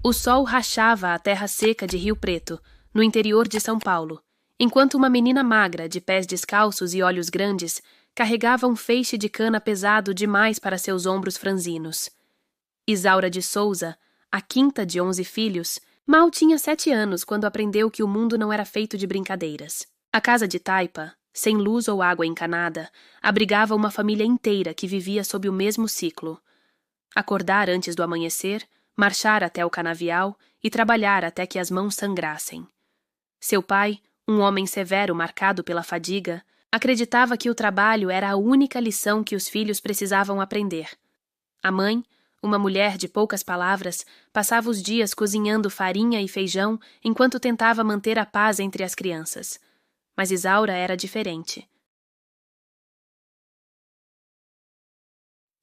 O sol rachava a terra seca de Rio Preto, no interior de São Paulo, enquanto uma menina magra, de pés descalços e olhos grandes, carregava um feixe de cana pesado demais para seus ombros franzinos. Isaura de Souza, a quinta de 11 filhos, mal tinha 7 anos quando aprendeu que o mundo não era feito de brincadeiras. A casa de taipa, sem luz ou água encanada, abrigava uma família inteira que vivia sob o mesmo ciclo. Acordar antes do amanhecer, marchar até o canavial e trabalhar até que as mãos sangrassem. Seu pai, um homem severo marcado pela fadiga, acreditava que o trabalho era a única lição que os filhos precisavam aprender. A mãe, uma mulher de poucas palavras, passava os dias cozinhando farinha e feijão enquanto tentava manter a paz entre as crianças. Mas Isaura era diferente.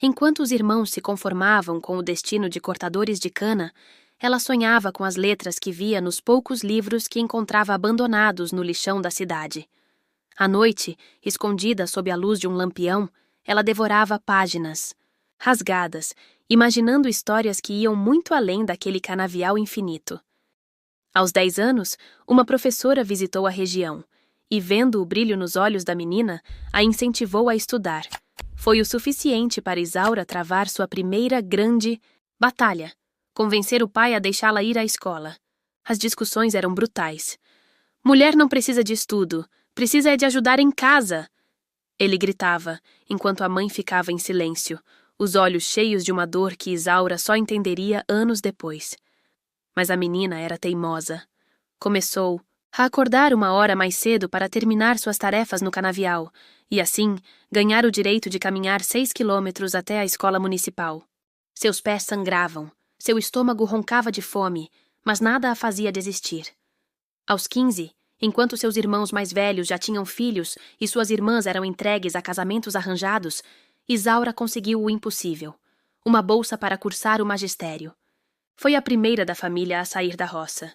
Enquanto os irmãos se conformavam com o destino de cortadores de cana, ela sonhava com as letras que via nos poucos livros que encontrava abandonados no lixão da cidade. À noite, escondida sob a luz de um lampião, ela devorava páginas, rasgadas, imaginando histórias que iam muito além daquele canavial infinito. Aos 10 anos, uma professora visitou a região e, vendo o brilho nos olhos da menina, a incentivou a estudar. Foi o suficiente para Isaura travar sua primeira grande batalha, convencer o pai a deixá-la ir à escola. As discussões eram brutais. Mulher não precisa de estudo, precisa é de ajudar em casa, ele gritava, enquanto a mãe ficava em silêncio, os olhos cheios de uma dor que Isaura só entenderia anos depois. Mas a menina era teimosa. Começou a acordar 1 hora mais cedo para terminar suas tarefas no canavial e, assim, ganhar o direito de caminhar 6 quilômetros até a escola municipal. Seus pés sangravam, seu estômago roncava de fome, mas nada a fazia desistir. Aos 15, enquanto seus irmãos mais velhos já tinham filhos e suas irmãs eram entregues a casamentos arranjados, Isaura conseguiu o impossível, uma bolsa para cursar o magistério. Foi a primeira da família a sair da roça.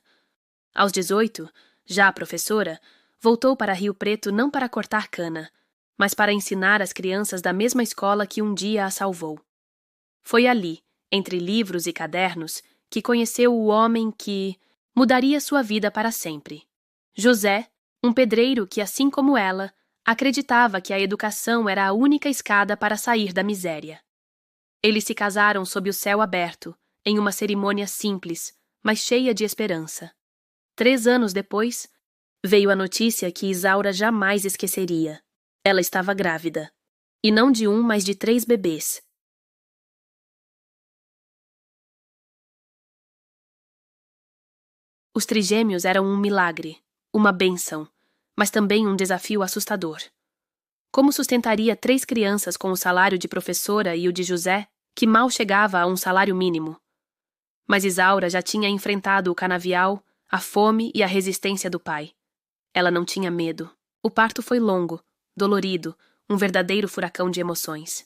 Aos 18, já professora, voltou para Rio Preto não para cortar cana, mas para ensinar as crianças da mesma escola que um dia a salvou. Foi ali, entre livros e cadernos, que conheceu o homem que mudaria sua vida para sempre. José, um pedreiro que, assim como ela, acreditava que a educação era a única escada para sair da miséria. Eles se casaram sob o céu aberto, em uma cerimônia simples, mas cheia de esperança. 3 anos depois, veio a notícia que Isaura jamais esqueceria. Ela estava grávida. E não de 1, mas de 3 bebês. Os trigêmeos eram um milagre, uma bênção, mas também um desafio assustador. Como sustentaria 3 crianças com o salário de professora e o de José, que mal chegava a um salário mínimo? Mas Isaura já tinha enfrentado o canavial, a fome e a resistência do pai. Ela não tinha medo. O parto foi longo, dolorido, um verdadeiro furacão de emoções.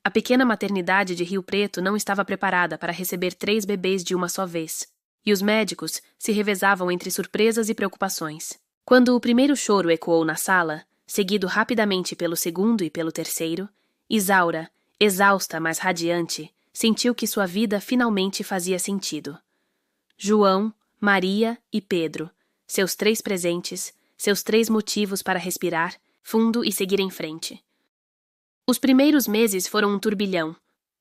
A pequena maternidade de Rio Preto não estava preparada para receber 3 bebês de uma só vez, e os médicos se revezavam entre surpresas e preocupações. Quando o primeiro choro ecoou na sala, seguido rapidamente pelo segundo e pelo terceiro, Isaura, exausta mas radiante, sentiu que sua vida finalmente fazia sentido. João, Maria e Pedro, seus 3 presentes, seus 3 motivos para respirar fundo e seguir em frente. Os primeiros meses foram um turbilhão.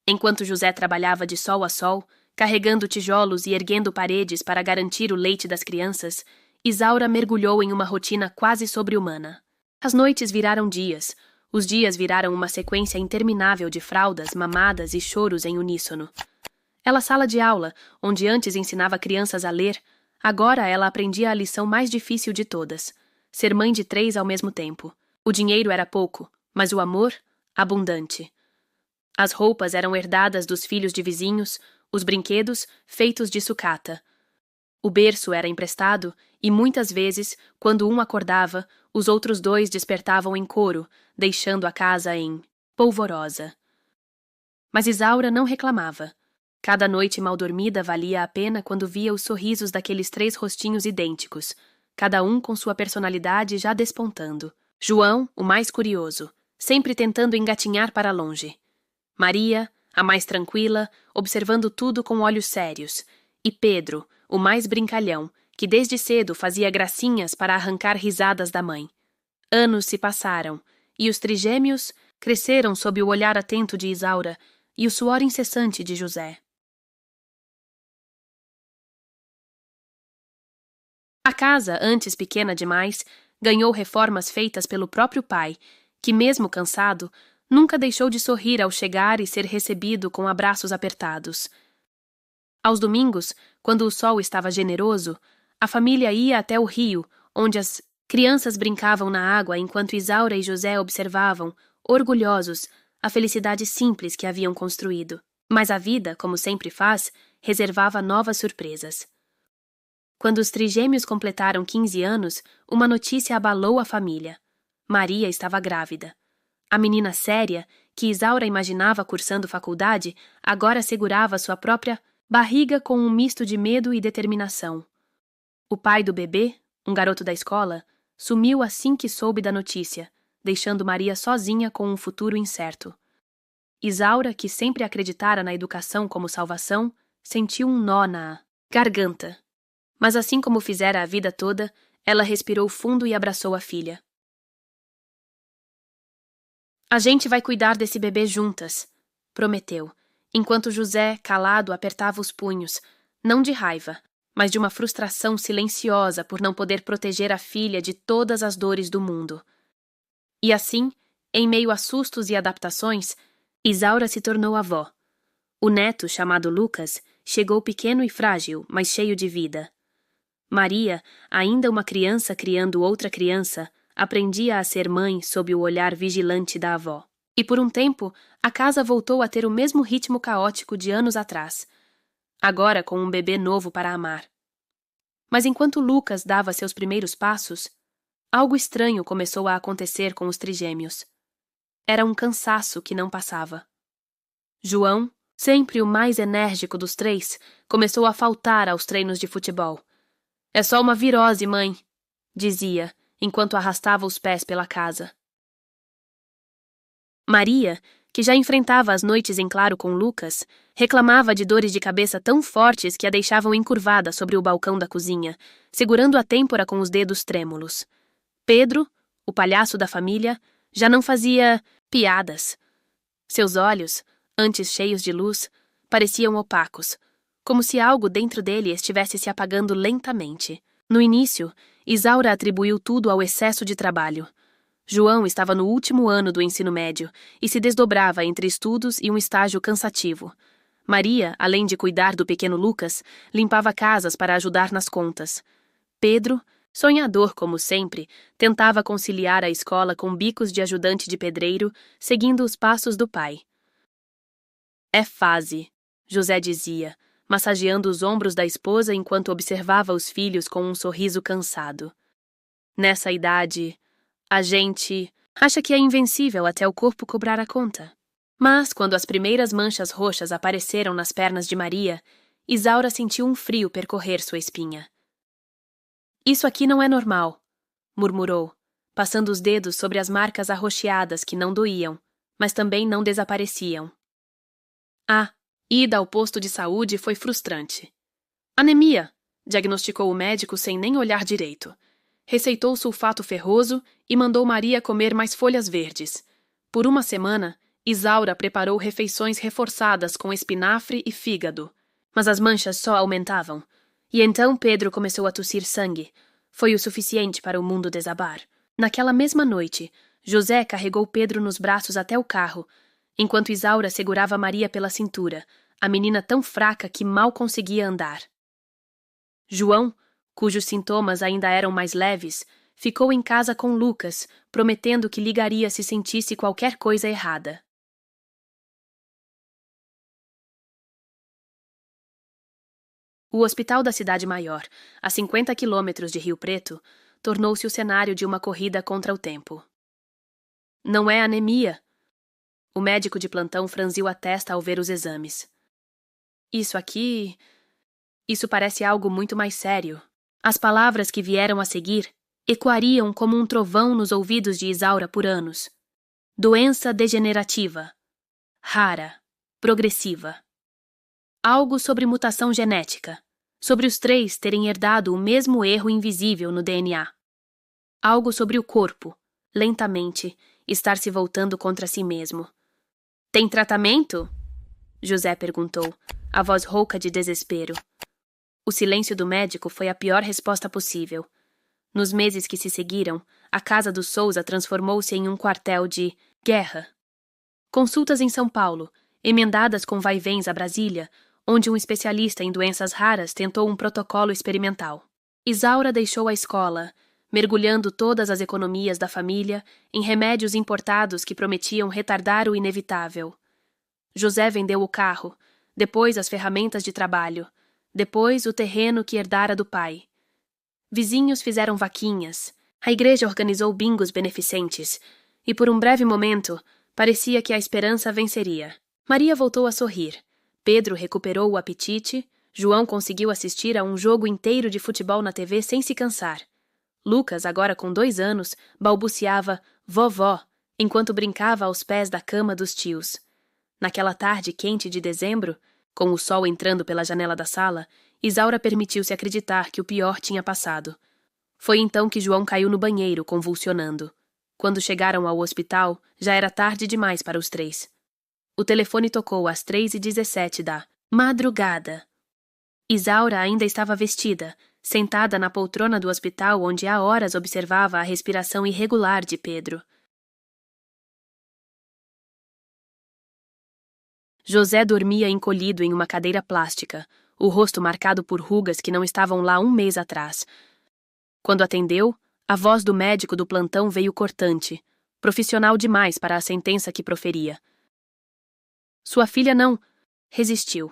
Enquanto José trabalhava de sol a sol, carregando tijolos e erguendo paredes para garantir o leite das crianças, Isaura mergulhou em uma rotina quase sobre-humana. As noites viraram dias, os dias viraram uma sequência interminável de fraldas, mamadas e choros em uníssono. Ela sala de aula, onde antes ensinava crianças a ler, agora ela aprendia a lição mais difícil de todas, ser mãe de 3 ao mesmo tempo. O dinheiro era pouco, mas o amor, abundante. As roupas eram herdadas dos filhos de vizinhos, os brinquedos feitos de sucata. O berço era emprestado e muitas vezes, quando um acordava, os outros 2 despertavam em coro, deixando a casa em polvorosa. Mas Isaura não reclamava. Cada noite mal dormida valia a pena quando via os sorrisos daqueles 3 rostinhos idênticos, cada um com sua personalidade já despontando. João, o mais curioso, sempre tentando engatinhar para longe. Maria, a mais tranquila, observando tudo com olhos sérios, e Pedro, o mais brincalhão, que desde cedo fazia gracinhas para arrancar risadas da mãe. Anos se passaram, e os trigêmeos cresceram sob o olhar atento de Isaura e o suor incessante de José. A casa, antes pequena demais, ganhou reformas feitas pelo próprio pai, que, mesmo cansado, nunca deixou de sorrir ao chegar e ser recebido com abraços apertados. Aos domingos, quando o sol estava generoso, a família ia até o rio, onde as crianças brincavam na água enquanto Isaura e José observavam, orgulhosos, a felicidade simples que haviam construído. Mas a vida, como sempre faz, reservava novas surpresas. Quando os trigêmeos completaram 15 anos, uma notícia abalou a família. Maria estava grávida. A menina séria, que Isaura imaginava cursando faculdade, agora segurava sua própria barriga com um misto de medo e determinação. O pai do bebê, um garoto da escola, sumiu assim que soube da notícia, deixando Maria sozinha com um futuro incerto. Isaura, que sempre acreditara na educação como salvação, sentiu um nó na garganta. Mas assim como fizera a vida toda, ela respirou fundo e abraçou a filha. A gente vai cuidar desse bebê juntas, prometeu, enquanto José, calado, apertava os punhos, não de raiva, mas de uma frustração silenciosa por não poder proteger a filha de todas as dores do mundo. E assim, em meio a sustos e adaptações, Isaura se tornou avó. O neto, chamado Lucas, chegou pequeno e frágil, mas cheio de vida. Maria, ainda uma criança criando outra criança, aprendia a ser mãe sob o olhar vigilante da avó. E por um tempo, a casa voltou a ter o mesmo ritmo caótico de anos atrás, agora com um bebê novo para amar. Mas enquanto Lucas dava seus primeiros passos, algo estranho começou a acontecer com os trigêmeos. Era um cansaço que não passava. João, sempre o mais enérgico dos três, começou a faltar aos treinos de futebol. É só uma virose, mãe, dizia, enquanto arrastava os pés pela casa. Maria, que já enfrentava as noites em claro com Lucas, reclamava de dores de cabeça tão fortes que a deixavam encurvada sobre o balcão da cozinha, segurando a têmpora com os dedos trêmulos. Pedro, o palhaço da família, já não fazia piadas. Seus olhos, antes cheios de luz, pareciam opacos, como se algo dentro dele estivesse se apagando lentamente. No início, Isaura atribuiu tudo ao excesso de trabalho. João estava no último ano do ensino médio e se desdobrava entre estudos e um estágio cansativo. Maria, além de cuidar do pequeno Lucas, limpava casas para ajudar nas contas. Pedro, sonhador como sempre, tentava conciliar a escola com bicos de ajudante de pedreiro, seguindo os passos do pai. É fase, José dizia, massageando os ombros da esposa enquanto observava os filhos com um sorriso cansado. Nessa idade, a gente acha que é invencível até o corpo cobrar a conta. Mas, quando as primeiras manchas roxas apareceram nas pernas de Maria, Isaura sentiu um frio percorrer sua espinha. Isso aqui não é normal, murmurou, passando os dedos sobre as marcas arroxeadas que não doíam, mas também não desapareciam. A ida ao posto de saúde foi frustrante. Anemia, diagnosticou o médico sem nem olhar direito. Receitou sulfato ferroso e mandou Maria comer mais folhas verdes. Por uma semana, Isaura preparou refeições reforçadas com espinafre e fígado, mas as manchas só aumentavam. E então Pedro começou a tossir sangue. Foi o suficiente para o mundo desabar. Naquela mesma noite, José carregou Pedro nos braços até o carro, enquanto Isaura segurava Maria pela cintura, a menina tão fraca que mal conseguia andar. João, cujos sintomas ainda eram mais leves, ficou em casa com Lucas, prometendo que ligaria se sentisse qualquer coisa errada. O hospital da cidade maior, a 50 quilômetros de Rio Preto, tornou-se o cenário de uma corrida contra o tempo. Não é anemia. O médico de plantão franziu a testa ao ver os exames. Isso parece algo muito mais sério. As palavras que vieram a seguir ecoariam como um trovão nos ouvidos de Isaura por anos. Doença degenerativa. Rara. Progressiva. Algo sobre mutação genética. sobre os três terem herdado o mesmo erro invisível no DNA. Algo sobre o corpo, lentamente, estar se voltando contra si mesmo. Tem tratamento? José perguntou, a voz rouca de desespero. O silêncio do médico foi a pior resposta possível. Nos meses que se seguiram, a casa dos Souza transformou-se em um quartel de guerra. Consultas em São Paulo, emendadas com vai-vens a Brasília, onde um especialista em doenças raras tentou um protocolo experimental. Isaura deixou a escola, mergulhando todas as economias da família em remédios importados que prometiam retardar o inevitável. José vendeu o carro, depois as ferramentas de trabalho, depois o terreno que herdara do pai. Vizinhos fizeram vaquinhas, a igreja organizou bingos beneficentes, e por um breve momento parecia que a esperança venceria. Maria voltou a sorrir, Pedro recuperou o apetite, João conseguiu assistir a um jogo inteiro de futebol na TV sem se cansar. Lucas, agora com 2 anos, balbuciava vovó, enquanto brincava aos pés da cama dos tios. Naquela tarde quente de dezembro, com o sol entrando pela janela da sala, Isaura permitiu-se acreditar que o pior tinha passado. Foi então que João caiu no banheiro, convulsionando. Quando chegaram ao hospital, já era tarde demais para os 3. O telefone tocou às 3h17 da madrugada. Isaura ainda estava vestida, sentada na poltrona do hospital onde há horas observava a respiração irregular de Pedro. José dormia encolhido em uma cadeira plástica, o rosto marcado por rugas que não estavam lá 1 mês atrás. Quando atendeu, a voz do médico do plantão veio cortante, profissional demais para a sentença que proferia. Sua filha não resistiu.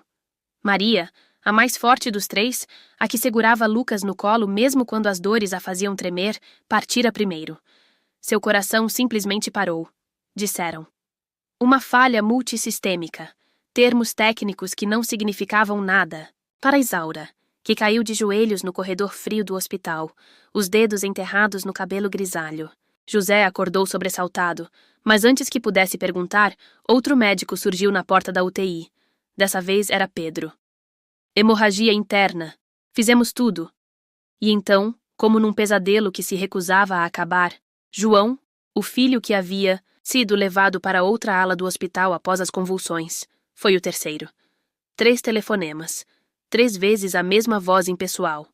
Maria, a mais forte dos 3, a que segurava Lucas no colo mesmo quando as dores a faziam tremer, partira primeiro. Seu coração simplesmente parou. Disseram. Uma falha multissistêmica. Termos técnicos que não significavam nada. Para Isaura, que caiu de joelhos no corredor frio do hospital, os dedos enterrados no cabelo grisalho. José acordou sobressaltado, mas antes que pudesse perguntar, outro médico surgiu na porta da UTI. Dessa vez era Pedro. Hemorragia interna. Fizemos tudo. E então, como num pesadelo que se recusava a acabar, João, o filho que havia sido levado para outra ala do hospital após as convulsões, foi o terceiro. 3 telefonemas. 3 vezes a mesma voz impessoal.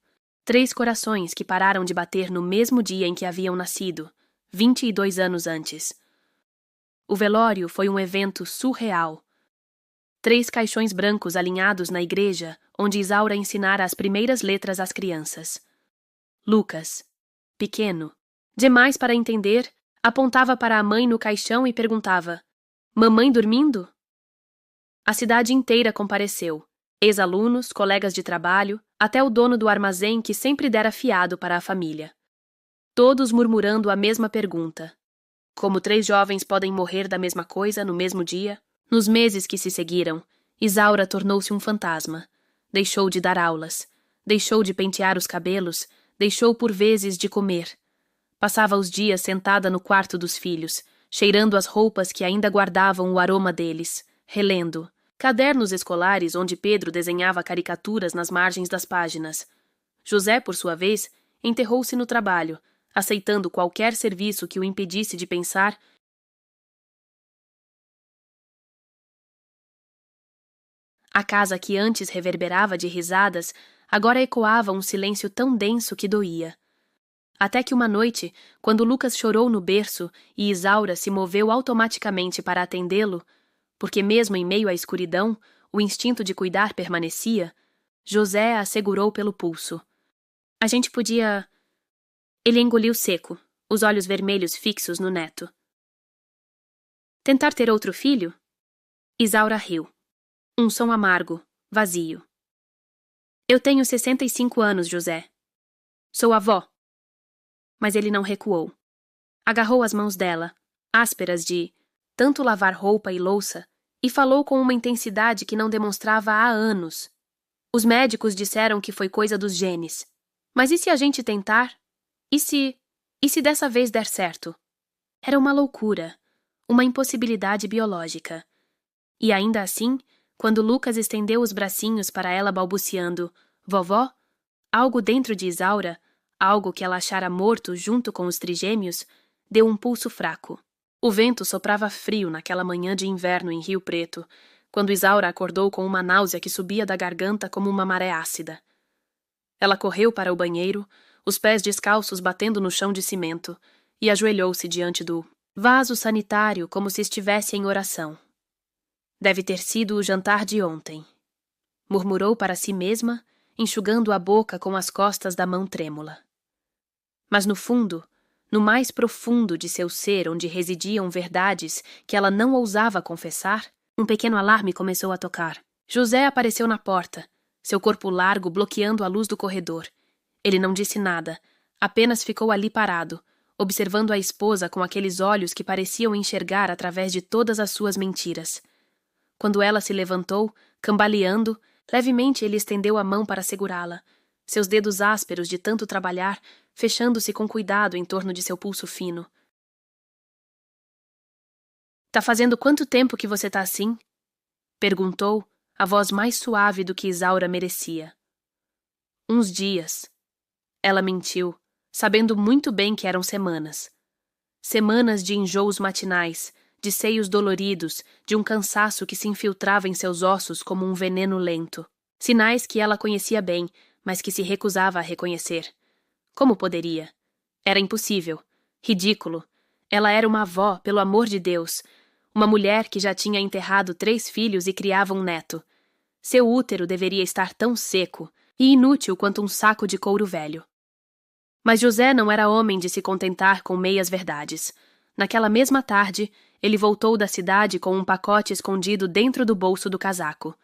3 corações que pararam de bater no mesmo dia em que haviam nascido, 22 anos antes. O velório foi um evento surreal. 3 caixões brancos alinhados na igreja, onde Isaura ensinara as primeiras letras às crianças. Lucas, pequeno, demais para entender, apontava para a mãe no caixão e perguntava: Mamãe dormindo? A cidade inteira compareceu. Ex-alunos, colegas de trabalho, até o dono do armazém que sempre dera fiado para a família. Todos murmurando a mesma pergunta. Como 3 jovens podem morrer da mesma coisa no mesmo dia? Nos meses que se seguiram, Isaura tornou-se um fantasma. Deixou de dar aulas, deixou de pentear os cabelos, deixou por vezes de comer. Passava os dias sentada no quarto dos filhos, cheirando as roupas que ainda guardavam o aroma deles, relendo. Cadernos escolares onde Pedro desenhava caricaturas nas margens das páginas. José, por sua vez, enterrou-se no trabalho, aceitando qualquer serviço que o impedisse de pensar. A casa que antes reverberava de risadas, agora ecoava um silêncio tão denso que doía. Até que uma noite, quando Lucas chorou no berço e Isaura se moveu automaticamente para atendê-lo, porque mesmo em meio à escuridão, o instinto de cuidar permanecia, José a segurou pelo pulso. A gente podia... Ele engoliu seco, os olhos vermelhos fixos no neto. Tentar ter outro filho? Isaura riu. Um som amargo, vazio. Eu tenho 65 anos, José. Sou avó. Mas ele não recuou. Agarrou as mãos dela, ásperas de tanto lavar roupa e louça, e falou com uma intensidade que não demonstrava há anos. Os médicos disseram que foi coisa dos genes. Mas e se a gente tentar? E se dessa vez der certo? Era uma loucura, uma impossibilidade biológica. E ainda assim, quando Lucas estendeu os bracinhos para ela balbuciando Vovó? Algo dentro de Isaura, algo que ela achara morto junto com os trigêmeos, deu um pulso fraco. O vento soprava frio naquela manhã de inverno em Rio Preto, quando Isaura acordou com uma náusea que subia da garganta como uma maré ácida. Ela correu para o banheiro, os pés descalços batendo no chão de cimento, e ajoelhou-se diante do vaso sanitário como se estivesse em oração. Deve ter sido o jantar de ontem, murmurou para si mesma, enxugando a boca com as costas da mão trêmula. Mas no fundo, no mais profundo de seu ser, onde residiam verdades que ela não ousava confessar, um pequeno alarme começou a tocar. José apareceu na porta, seu corpo largo bloqueando a luz do corredor. Ele não disse nada, apenas ficou ali parado, observando a esposa com aqueles olhos que pareciam enxergar através de todas as suas mentiras. Quando ela se levantou, cambaleando, levemente ele estendeu a mão para segurá-la, seus dedos ásperos de tanto trabalhar, fechando-se com cuidado em torno de seu pulso fino. Tá fazendo quanto tempo que você tá assim? Perguntou, a voz mais suave do que Isaura merecia. Uns dias. Ela mentiu, sabendo muito bem que eram semanas. Semanas de enjoos matinais, de seios doloridos, de um cansaço que se infiltrava em seus ossos como um veneno lento. Sinais que ela conhecia bem, mas que se recusava a reconhecer. Como poderia? Era impossível. Ridículo. Ela era uma avó, pelo amor de Deus. Uma mulher que já tinha enterrado 3 filhos e criava um neto. Seu útero deveria estar tão seco e inútil quanto um saco de couro velho. Mas José não era homem de se contentar com meias verdades. Naquela mesma tarde, ele voltou da cidade com um pacote escondido dentro do bolso do casaco.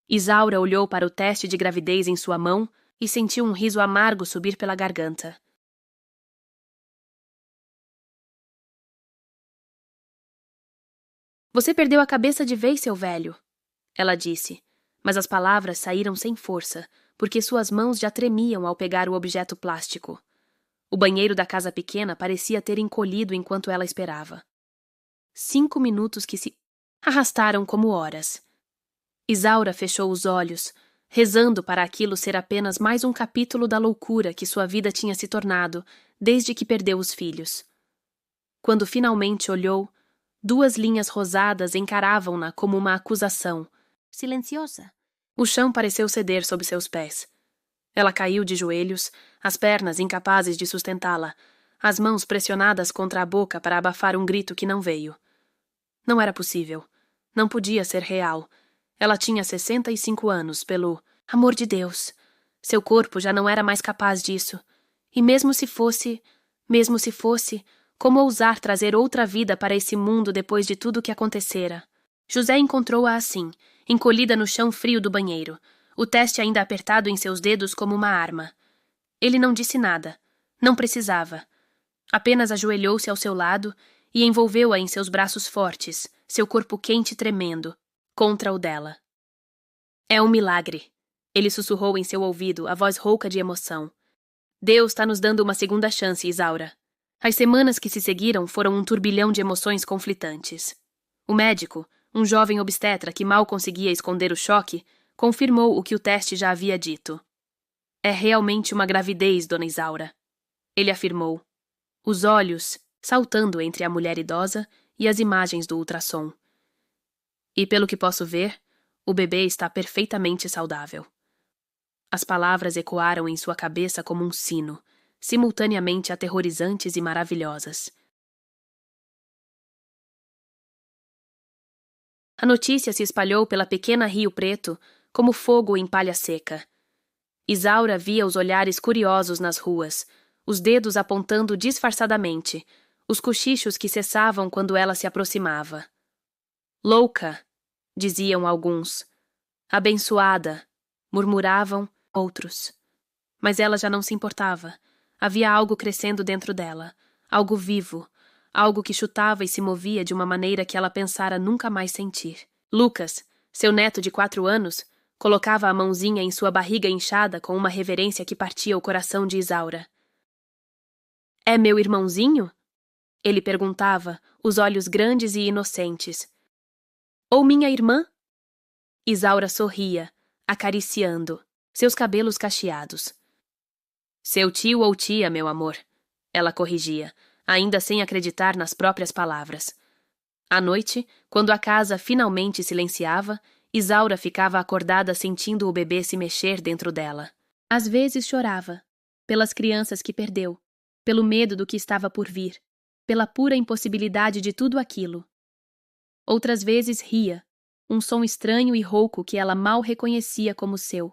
Isaura olhou para o teste de gravidez em sua mão e sentiu um riso amargo subir pela garganta. Você perdeu a cabeça de vez, seu velho, ela disse, mas as palavras saíram sem força, porque suas mãos já tremiam ao pegar o objeto plástico. O banheiro da casa pequena parecia ter encolhido enquanto ela esperava. 5 minutos que se arrastaram como horas. Isaura fechou os olhos, rezando para aquilo ser apenas mais um capítulo da loucura que sua vida tinha se tornado desde que perdeu os filhos. Quando finalmente olhou, 2 linhas rosadas encaravam-na como uma acusação. Silenciosa. O chão pareceu ceder sob seus pés. Ela caiu de joelhos, as pernas incapazes de sustentá-la, as mãos pressionadas contra a boca para abafar um grito que não veio. Não era possível. Não podia ser real. Ela tinha 65 anos, pelo amor de Deus. Seu corpo já não era mais capaz disso. E mesmo se fosse, como ousar trazer outra vida para esse mundo depois de tudo o que acontecera? José encontrou-a assim, encolhida no chão frio do banheiro, o teste ainda apertado em seus dedos como uma arma. Ele não disse nada. Não precisava. Apenas ajoelhou-se ao seu lado e envolveu-a em seus braços fortes, seu corpo quente tremendo, contra o dela. É um milagre. Ele sussurrou em seu ouvido, a voz rouca de emoção. Deus está nos dando uma segunda chance, Isaura. As semanas que se seguiram foram um turbilhão de emoções conflitantes. O médico, um jovem obstetra que mal conseguia esconder o choque, confirmou o que o teste já havia dito. É realmente uma gravidez, dona Isaura. Ele afirmou, os olhos saltando entre a mulher idosa e as imagens do ultrassom. E pelo que posso ver, o bebê está perfeitamente saudável. As palavras ecoaram em sua cabeça como um sino, simultaneamente aterrorizantes e maravilhosas. A notícia se espalhou pela pequena Rio Preto como fogo em palha seca. Isaura via os olhares curiosos nas ruas, os dedos apontando disfarçadamente, os cochichos que cessavam quando ela se aproximava. Louca, diziam alguns. Abençoada, murmuravam outros. Mas ela já não se importava. Havia algo crescendo dentro dela, algo vivo, algo que chutava e se movia de uma maneira que ela pensara nunca mais sentir. Lucas, seu neto de 4 anos, colocava a mãozinha em sua barriga inchada com uma reverência que partia o coração de Isaura. É meu irmãozinho? Ele perguntava, os olhos grandes e inocentes. Ou minha irmã? Isaura sorria, acariciando. seus cabelos cacheados. Seu tio ou tia, meu amor, ela corrigia, ainda sem acreditar nas próprias palavras. À noite, quando a casa finalmente silenciava, Isaura ficava acordada sentindo o bebê se mexer dentro dela. Às vezes chorava, pelas crianças que perdeu, pelo medo do que estava por vir, pela pura impossibilidade de tudo aquilo. Outras vezes ria, um som estranho e rouco que ela mal reconhecia como seu.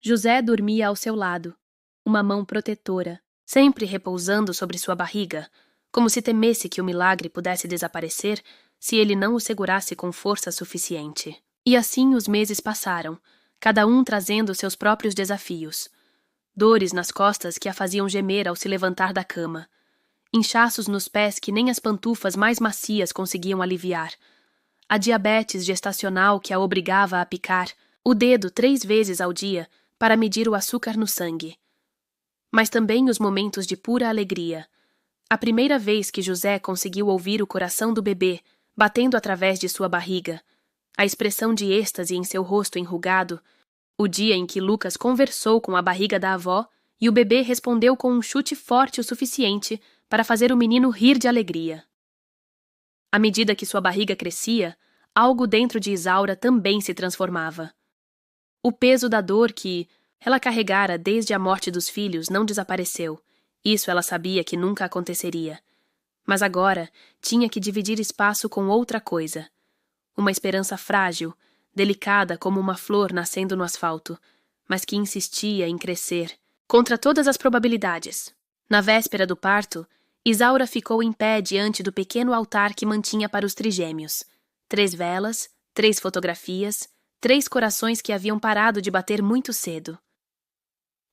José dormia ao seu lado, uma mão protetora, sempre repousando sobre sua barriga, como se temesse que o milagre pudesse desaparecer se ele não o segurasse com força suficiente. E assim os meses passaram, cada um trazendo seus próprios desafios. Dores nas costas que a faziam gemer ao se levantar da cama. Inchaços nos pés que nem as pantufas mais macias conseguiam aliviar. A diabetes gestacional que a obrigava a picar o dedo 3 vezes ao dia para medir o açúcar no sangue. Mas também os momentos de pura alegria. A primeira vez que José conseguiu ouvir o coração do bebê batendo através de sua barriga, a expressão de êxtase em seu rosto enrugado, o dia em que Lucas conversou com a barriga da avó e o bebê respondeu com um chute forte o suficiente para fazer o menino rir de alegria. À medida que sua barriga crescia, algo dentro de Isaura também se transformava. O peso da dor que ela carregara desde a morte dos filhos não desapareceu. Isso ela sabia que nunca aconteceria. Mas agora tinha que dividir espaço com outra coisa. Uma esperança frágil, delicada como uma flor nascendo no asfalto, mas que insistia em crescer, contra todas as probabilidades. Na véspera do parto, Isaura ficou em pé diante do pequeno altar que mantinha para os trigêmeos. 3 velas, 3 fotografias, 3 corações que haviam parado de bater muito cedo.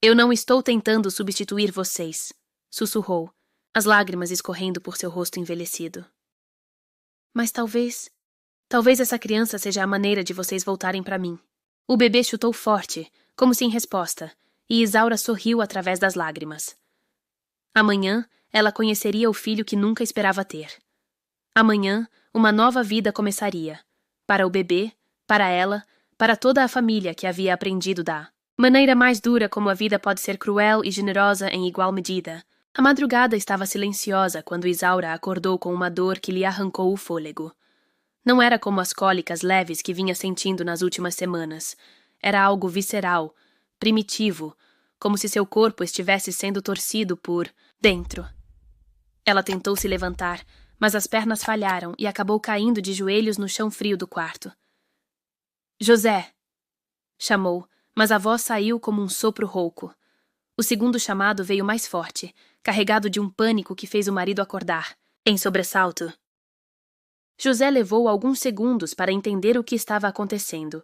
Eu não estou tentando substituir vocês, sussurrou, as lágrimas escorrendo por seu rosto envelhecido. Mas talvez essa criança seja a maneira de vocês voltarem para mim. O bebê chutou forte, como se em resposta, e Isaura sorriu através das lágrimas. Amanhã, ela conheceria o filho que nunca esperava ter. Amanhã, uma nova vida começaria. Para o bebê, para ela, para toda a família que havia aprendido da maneira mais dura como a vida pode ser cruel e generosa em igual medida. A madrugada estava silenciosa quando Isaura acordou com uma dor que lhe arrancou o fôlego. Não era como as cólicas leves que vinha sentindo nas últimas semanas. Era algo visceral, primitivo, como se seu corpo estivesse sendo torcido por dentro. Ela tentou se levantar, mas as pernas falharam e acabou caindo de joelhos no chão frio do quarto. José! Chamou, mas a voz saiu como um sopro rouco. O segundo chamado veio mais forte, carregado de um pânico que fez o marido acordar, em sobressalto. José levou alguns segundos para entender o que estava acontecendo.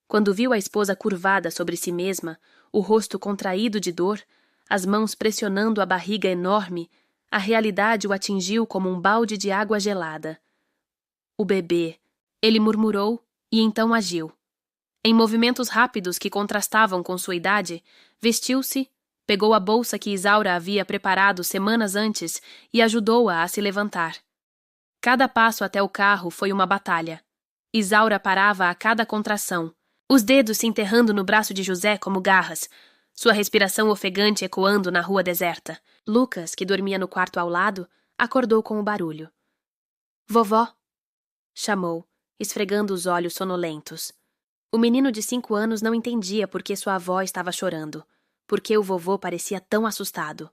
Quando viu a esposa curvada sobre si mesma, o rosto contraído de dor, as mãos pressionando a barriga enorme, a realidade o atingiu como um balde de água gelada. O bebê, ele murmurou e então agiu. Em movimentos rápidos que contrastavam com sua idade, vestiu-se, pegou a bolsa que Isaura havia preparado semanas antes e ajudou-a a se levantar. Cada passo até o carro foi uma batalha. Isaura parava a cada contração, os dedos se enterrando no braço de José como garras, sua respiração ofegante ecoando na rua deserta. Lucas, que dormia no quarto ao lado, acordou com o barulho. Vovó! Chamou, esfregando os olhos sonolentos. O menino de 5 anos não entendia por que sua avó estava chorando, por que o vovô parecia tão assustado.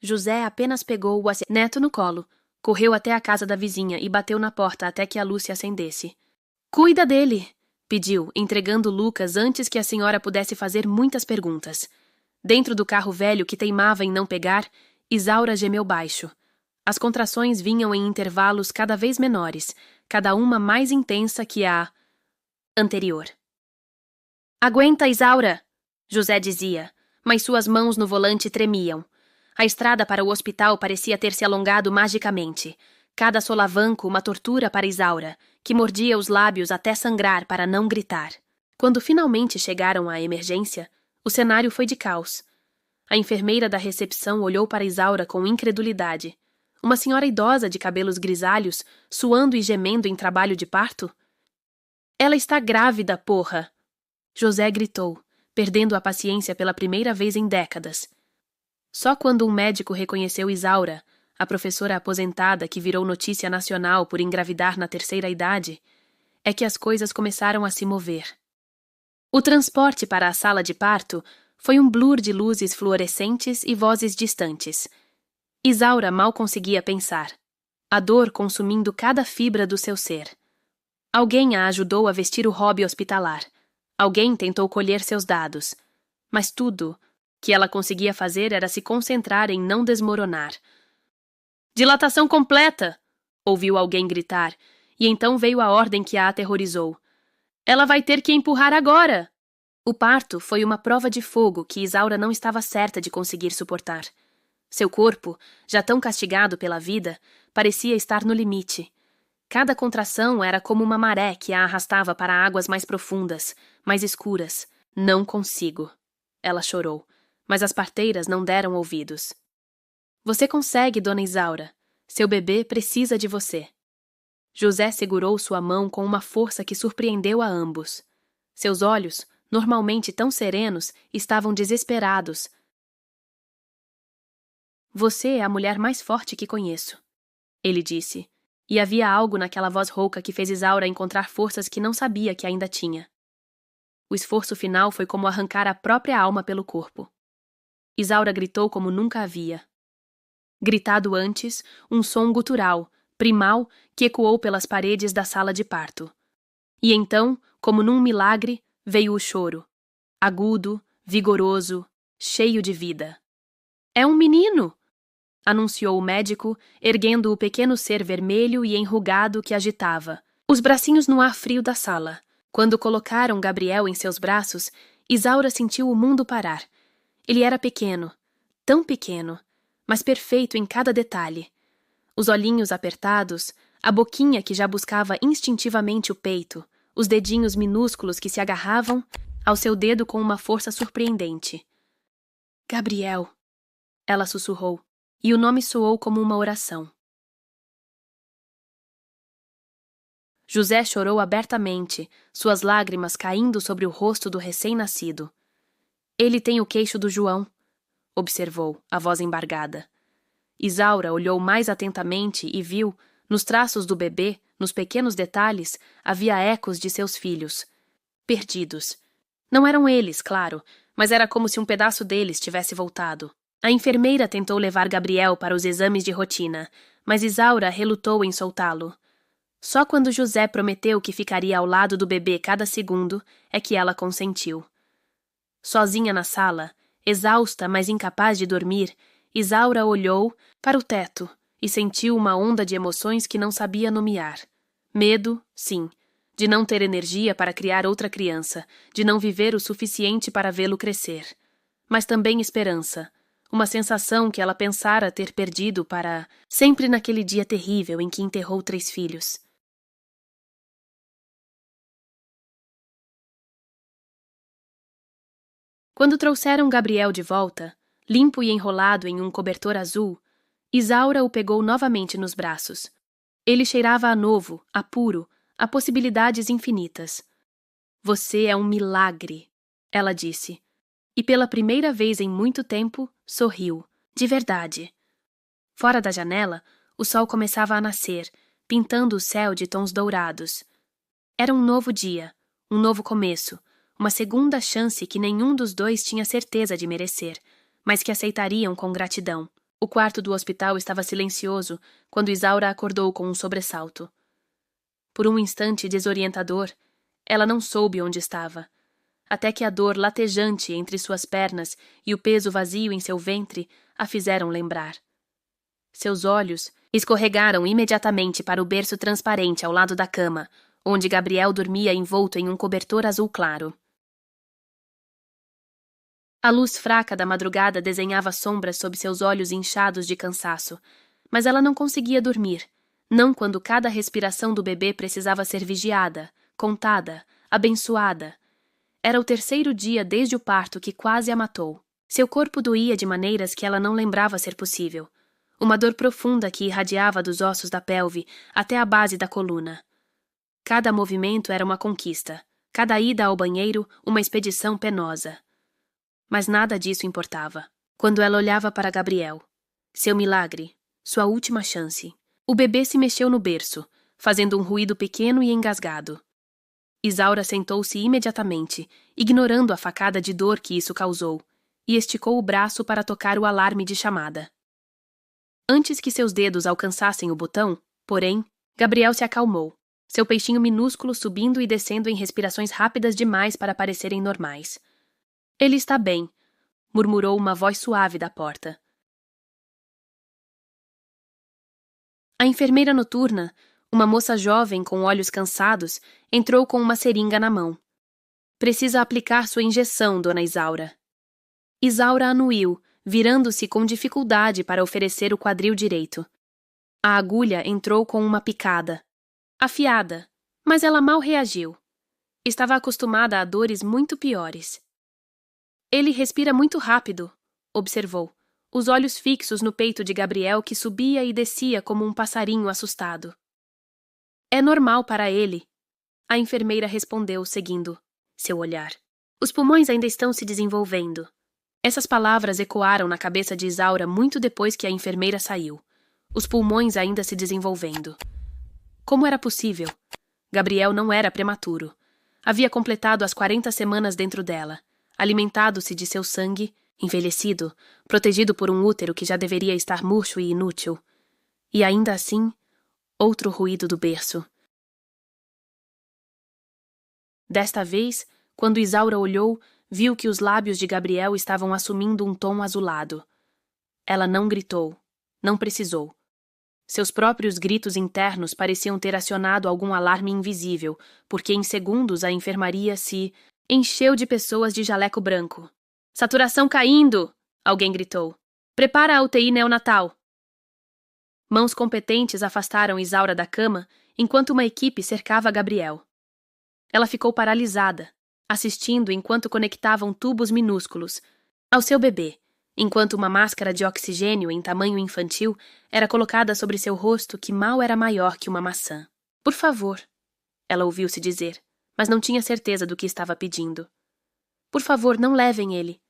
José apenas pegou o neto no colo, correu até a casa da vizinha e bateu na porta até que a luz se acendesse. Cuida dele! Pediu, entregando Lucas antes que a senhora pudesse fazer muitas perguntas. Dentro do carro velho que teimava em não pegar, Isaura gemeu baixo. As contrações vinham em intervalos cada vez menores, cada uma mais intensa que a anterior. Aguenta, Isaura! José dizia, mas suas mãos no volante tremiam. A estrada para o hospital parecia ter se alongado magicamente. Cada solavanco uma tortura para Isaura, que mordia os lábios até sangrar para não gritar. Quando finalmente chegaram à emergência, o cenário foi de caos. A enfermeira da recepção olhou para Isaura com incredulidade. Uma senhora idosa de cabelos grisalhos, suando e gemendo em trabalho de parto? Ela está grávida, porra! José gritou, perdendo a paciência pela primeira vez em décadas. Só quando um médico reconheceu Isaura, a professora aposentada que virou notícia nacional por engravidar na terceira idade, é que as coisas começaram a se mover. O transporte para a sala de parto foi um blur de luzes fluorescentes e vozes distantes. Isaura mal conseguia pensar, a dor consumindo cada fibra do seu ser. Alguém a ajudou a vestir o robe hospitalar. Alguém tentou colher seus dados. Mas tudo que ela conseguia fazer era se concentrar em não desmoronar. "Dilatação completa!" ouviu alguém gritar, e então veio a ordem que a aterrorizou. "Ela vai ter que empurrar agora!" O parto foi uma prova de fogo que Isaura não estava certa de conseguir suportar. Seu corpo, já tão castigado pela vida, parecia estar no limite. Cada contração era como uma maré que a arrastava para águas mais profundas, mais escuras. "Não consigo." Ela chorou, mas as parteiras não deram ouvidos. "Você consegue, Dona Isaura. Seu bebê precisa de você." José segurou sua mão com uma força que surpreendeu a ambos. Seus olhos, normalmente tão serenos, estavam desesperados. "Você é a mulher mais forte que conheço," ele disse. E havia algo naquela voz rouca que fez Isaura encontrar forças que não sabia que ainda tinha. O esforço final foi como arrancar a própria alma pelo corpo. Isaura gritou como nunca havia. Gritado antes, um som gutural, primal, que ecoou pelas paredes da sala de parto. E então, como num milagre, veio o choro. Agudo, vigoroso, cheio de vida. "É um menino!" anunciou o médico, erguendo o pequeno ser vermelho e enrugado que agitava, os bracinhos no ar frio da sala. Quando colocaram Gabriel em seus braços, Isaura sentiu o mundo parar. Ele era pequeno, tão pequeno, mas perfeito em cada detalhe. Os olhinhos apertados, a boquinha que já buscava instintivamente o peito, os dedinhos minúsculos que se agarravam ao seu dedo com uma força surpreendente. "Gabriel", ela sussurrou. E o nome soou como uma oração. José chorou abertamente, suas lágrimas caindo sobre o rosto do recém-nascido. "Ele tem o queixo do João", observou, a voz embargada. Isaura olhou mais atentamente e viu, nos traços do bebê, nos pequenos detalhes, havia ecos de seus filhos. Perdidos. Não eram eles, claro, mas era como se um pedaço deles tivesse voltado. A enfermeira tentou levar Gabriel para os exames de rotina, mas Isaura relutou em soltá-lo. Só quando José prometeu que ficaria ao lado do bebê cada segundo é que ela consentiu. Sozinha na sala, exausta, mas incapaz de dormir, Isaura olhou para o teto e sentiu uma onda de emoções que não sabia nomear. Medo, sim, de não ter energia para criar outra criança, de não viver o suficiente para vê-lo crescer. Mas também esperança. Uma sensação que ela pensara ter perdido para sempre naquele dia terrível em que enterrou 3 filhos. Quando trouxeram Gabriel de volta, limpo e enrolado em um cobertor azul, Isaura o pegou novamente nos braços. Ele cheirava a novo, a puro, a possibilidades infinitas. "Você é um milagre", ela disse. E pela primeira vez em muito tempo, sorriu. De verdade. Fora da janela, o sol começava a nascer, pintando o céu de tons dourados. Era um novo dia, um novo começo, uma segunda chance que nenhum dos dois tinha certeza de merecer, mas que aceitariam com gratidão. O quarto do hospital estava silencioso quando Isaura acordou com um sobressalto. Por um instante desorientador, ela não soube onde estava, até que a dor latejante entre suas pernas e o peso vazio em seu ventre a fizeram lembrar. Seus olhos escorregaram imediatamente para o berço transparente ao lado da cama, onde Gabriel dormia envolto em um cobertor azul claro. A luz fraca da madrugada desenhava sombras sob seus olhos inchados de cansaço, mas ela não conseguia dormir, não quando cada respiração do bebê precisava ser vigiada, contada, abençoada. Era o 3º dia desde o parto que quase a matou. Seu corpo doía de maneiras que ela não lembrava ser possível. Uma dor profunda que irradiava dos ossos da pelve até a base da coluna. Cada movimento era uma conquista. Cada ida ao banheiro, uma expedição penosa. Mas nada disso importava. Quando ela olhava para Gabriel, seu milagre, sua última chance, o bebê se mexeu no berço, fazendo um ruído pequeno e engasgado. Isaura sentou-se imediatamente, ignorando a facada de dor que isso causou, e esticou o braço para tocar o alarme de chamada. Antes que seus dedos alcançassem o botão, porém, Gabriel se acalmou, seu peixinho minúsculo subindo e descendo em respirações rápidas demais para parecerem normais. Ele está bem, murmurou uma voz suave da porta. A enfermeira noturna, uma moça jovem com olhos cansados, entrou com uma seringa na mão. Precisa aplicar sua injeção, dona Isaura. Isaura anuiu, virando-se com dificuldade para oferecer o quadril direito. A agulha entrou com uma picada. Afiada, mas ela mal reagiu. Estava acostumada a dores muito piores. Ele respira muito rápido, observou, os olhos fixos no peito de Gabriel que subia e descia como um passarinho assustado. É normal para ele, a enfermeira respondeu, seguindo seu olhar. Os pulmões ainda estão se desenvolvendo. Essas palavras ecoaram na cabeça de Isaura muito depois que a enfermeira saiu. Os pulmões ainda se desenvolvendo. Como era possível? Gabriel não era prematuro. Havia completado as 40 semanas dentro dela, alimentado-se de seu sangue, envelhecido, protegido por um útero que já deveria estar murcho e inútil. E ainda assim, outro ruído do berço. Desta vez, quando Isaura olhou, viu que os lábios de Gabriel estavam assumindo um tom azulado. Ela não gritou, não precisou. Seus próprios gritos internos pareciam ter acionado algum alarme invisível, porque em segundos a enfermaria se encheu de pessoas de jaleco branco. Saturação caindo! Alguém gritou. Prepara a UTI neonatal. Mãos competentes afastaram Isaura da cama, enquanto uma equipe cercava Gabriel. Ela ficou paralisada, assistindo enquanto conectavam tubos minúsculos ao seu bebê, enquanto uma máscara de oxigênio em tamanho infantil era colocada sobre seu rosto que mal era maior que uma maçã. Por favor, ela ouviu-se dizer, mas não tinha certeza do que estava pedindo. Por favor, não levem ele.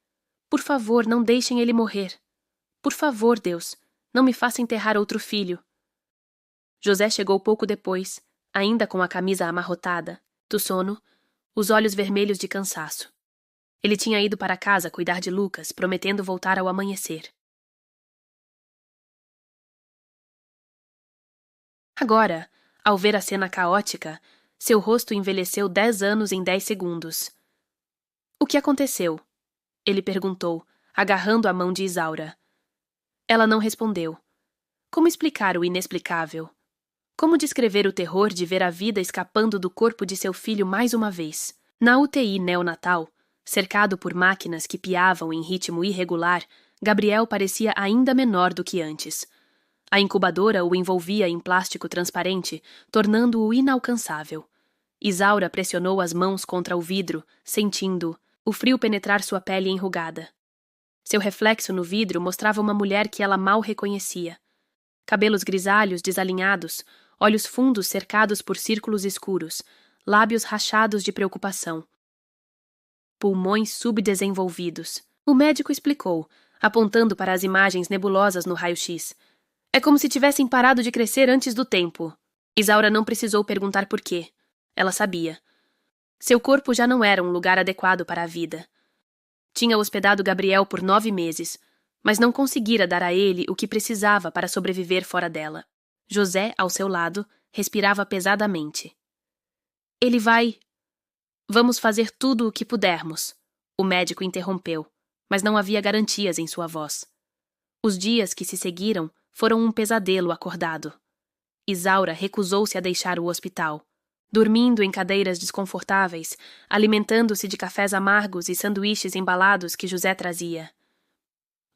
Por favor, não deixem ele morrer. Por favor, Deus, não me faça enterrar outro filho. José chegou pouco depois, ainda com a camisa amarrotada, do sono, os olhos vermelhos de cansaço. Ele tinha ido para casa cuidar de Lucas, prometendo voltar ao amanhecer. Agora, ao ver a cena caótica, seu rosto envelheceu 10 anos em 10 segundos. O que aconteceu? Ele perguntou, agarrando a mão de Isaura. Ela não respondeu. Como explicar o inexplicável? Como descrever o terror de ver a vida escapando do corpo de seu filho mais uma vez? Na UTI neonatal, cercado por máquinas que piavam em ritmo irregular, Gabriel parecia ainda menor do que antes. A incubadora o envolvia em plástico transparente, tornando-o inalcançável. Isaura pressionou as mãos contra o vidro, sentindo o frio penetrar sua pele enrugada. Seu reflexo no vidro mostrava uma mulher que ela mal reconhecia. Cabelos grisalhos desalinhados, olhos fundos cercados por círculos escuros, lábios rachados de preocupação. Pulmões subdesenvolvidos. O médico explicou, apontando para as imagens nebulosas no raio-x. É como se tivessem parado de crescer antes do tempo. Isaura não precisou perguntar por quê. Ela sabia. Seu corpo já não era um lugar adequado para a vida. Tinha hospedado Gabriel por 9 meses, mas não conseguira dar a ele o que precisava para sobreviver fora dela. José, ao seu lado, respirava pesadamente. Ele vai... Vamos fazer tudo o que pudermos. O médico interrompeu, mas não havia garantias em sua voz. Os dias que se seguiram foram um pesadelo acordado. Isaura recusou-se a deixar o hospital, dormindo em cadeiras desconfortáveis, alimentando-se de cafés amargos e sanduíches embalados que José trazia.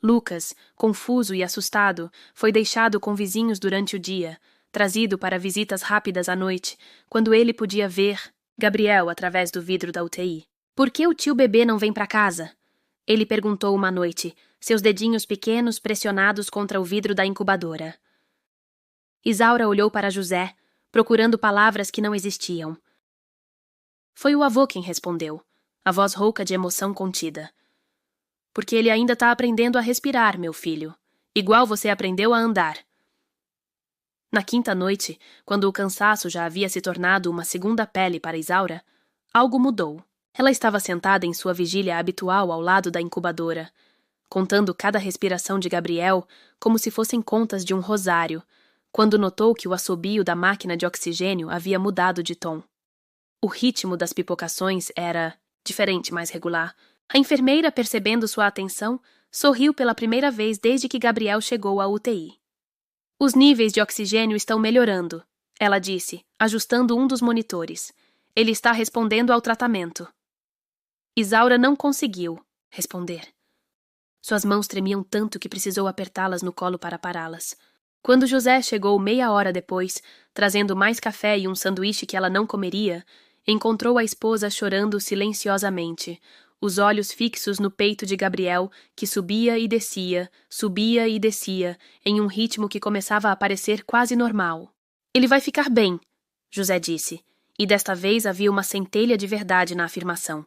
Lucas, confuso e assustado, foi deixado com vizinhos durante o dia, trazido para visitas rápidas à noite, quando ele podia ver Gabriel através do vidro da UTI. Por que o tio bebê não vem para casa? Ele perguntou uma noite, seus dedinhos pequenos pressionados contra o vidro da incubadora. Isaura olhou para José, procurando palavras que não existiam. Foi o avô quem respondeu, a voz rouca de emoção contida. Porque ele ainda está aprendendo a respirar, meu filho, igual você aprendeu a andar. Na quinta noite, quando o cansaço já havia se tornado uma segunda pele para Isaura, algo mudou. Ela estava sentada em sua vigília habitual ao lado da incubadora, contando cada respiração de Gabriel como se fossem contas de um rosário, quando notou que o assobio da máquina de oxigênio havia mudado de tom. O ritmo das pipocações era diferente, mais regular. A enfermeira, percebendo sua atenção, sorriu pela primeira vez desde que Gabriel chegou à UTI. Os níveis de oxigênio estão melhorando, ela disse, ajustando um dos monitores. Ele está respondendo ao tratamento. Isaura não conseguiu responder. Suas mãos tremiam tanto que precisou apertá-las no colo para pará-las. Quando José chegou meia hora depois, trazendo mais café e um sanduíche que ela não comeria, encontrou a esposa chorando silenciosamente, os olhos fixos no peito de Gabriel, que subia e descia, em um ritmo que começava a parecer quase normal. Ele vai ficar bem, José disse, e desta vez havia uma centelha de verdade na afirmação.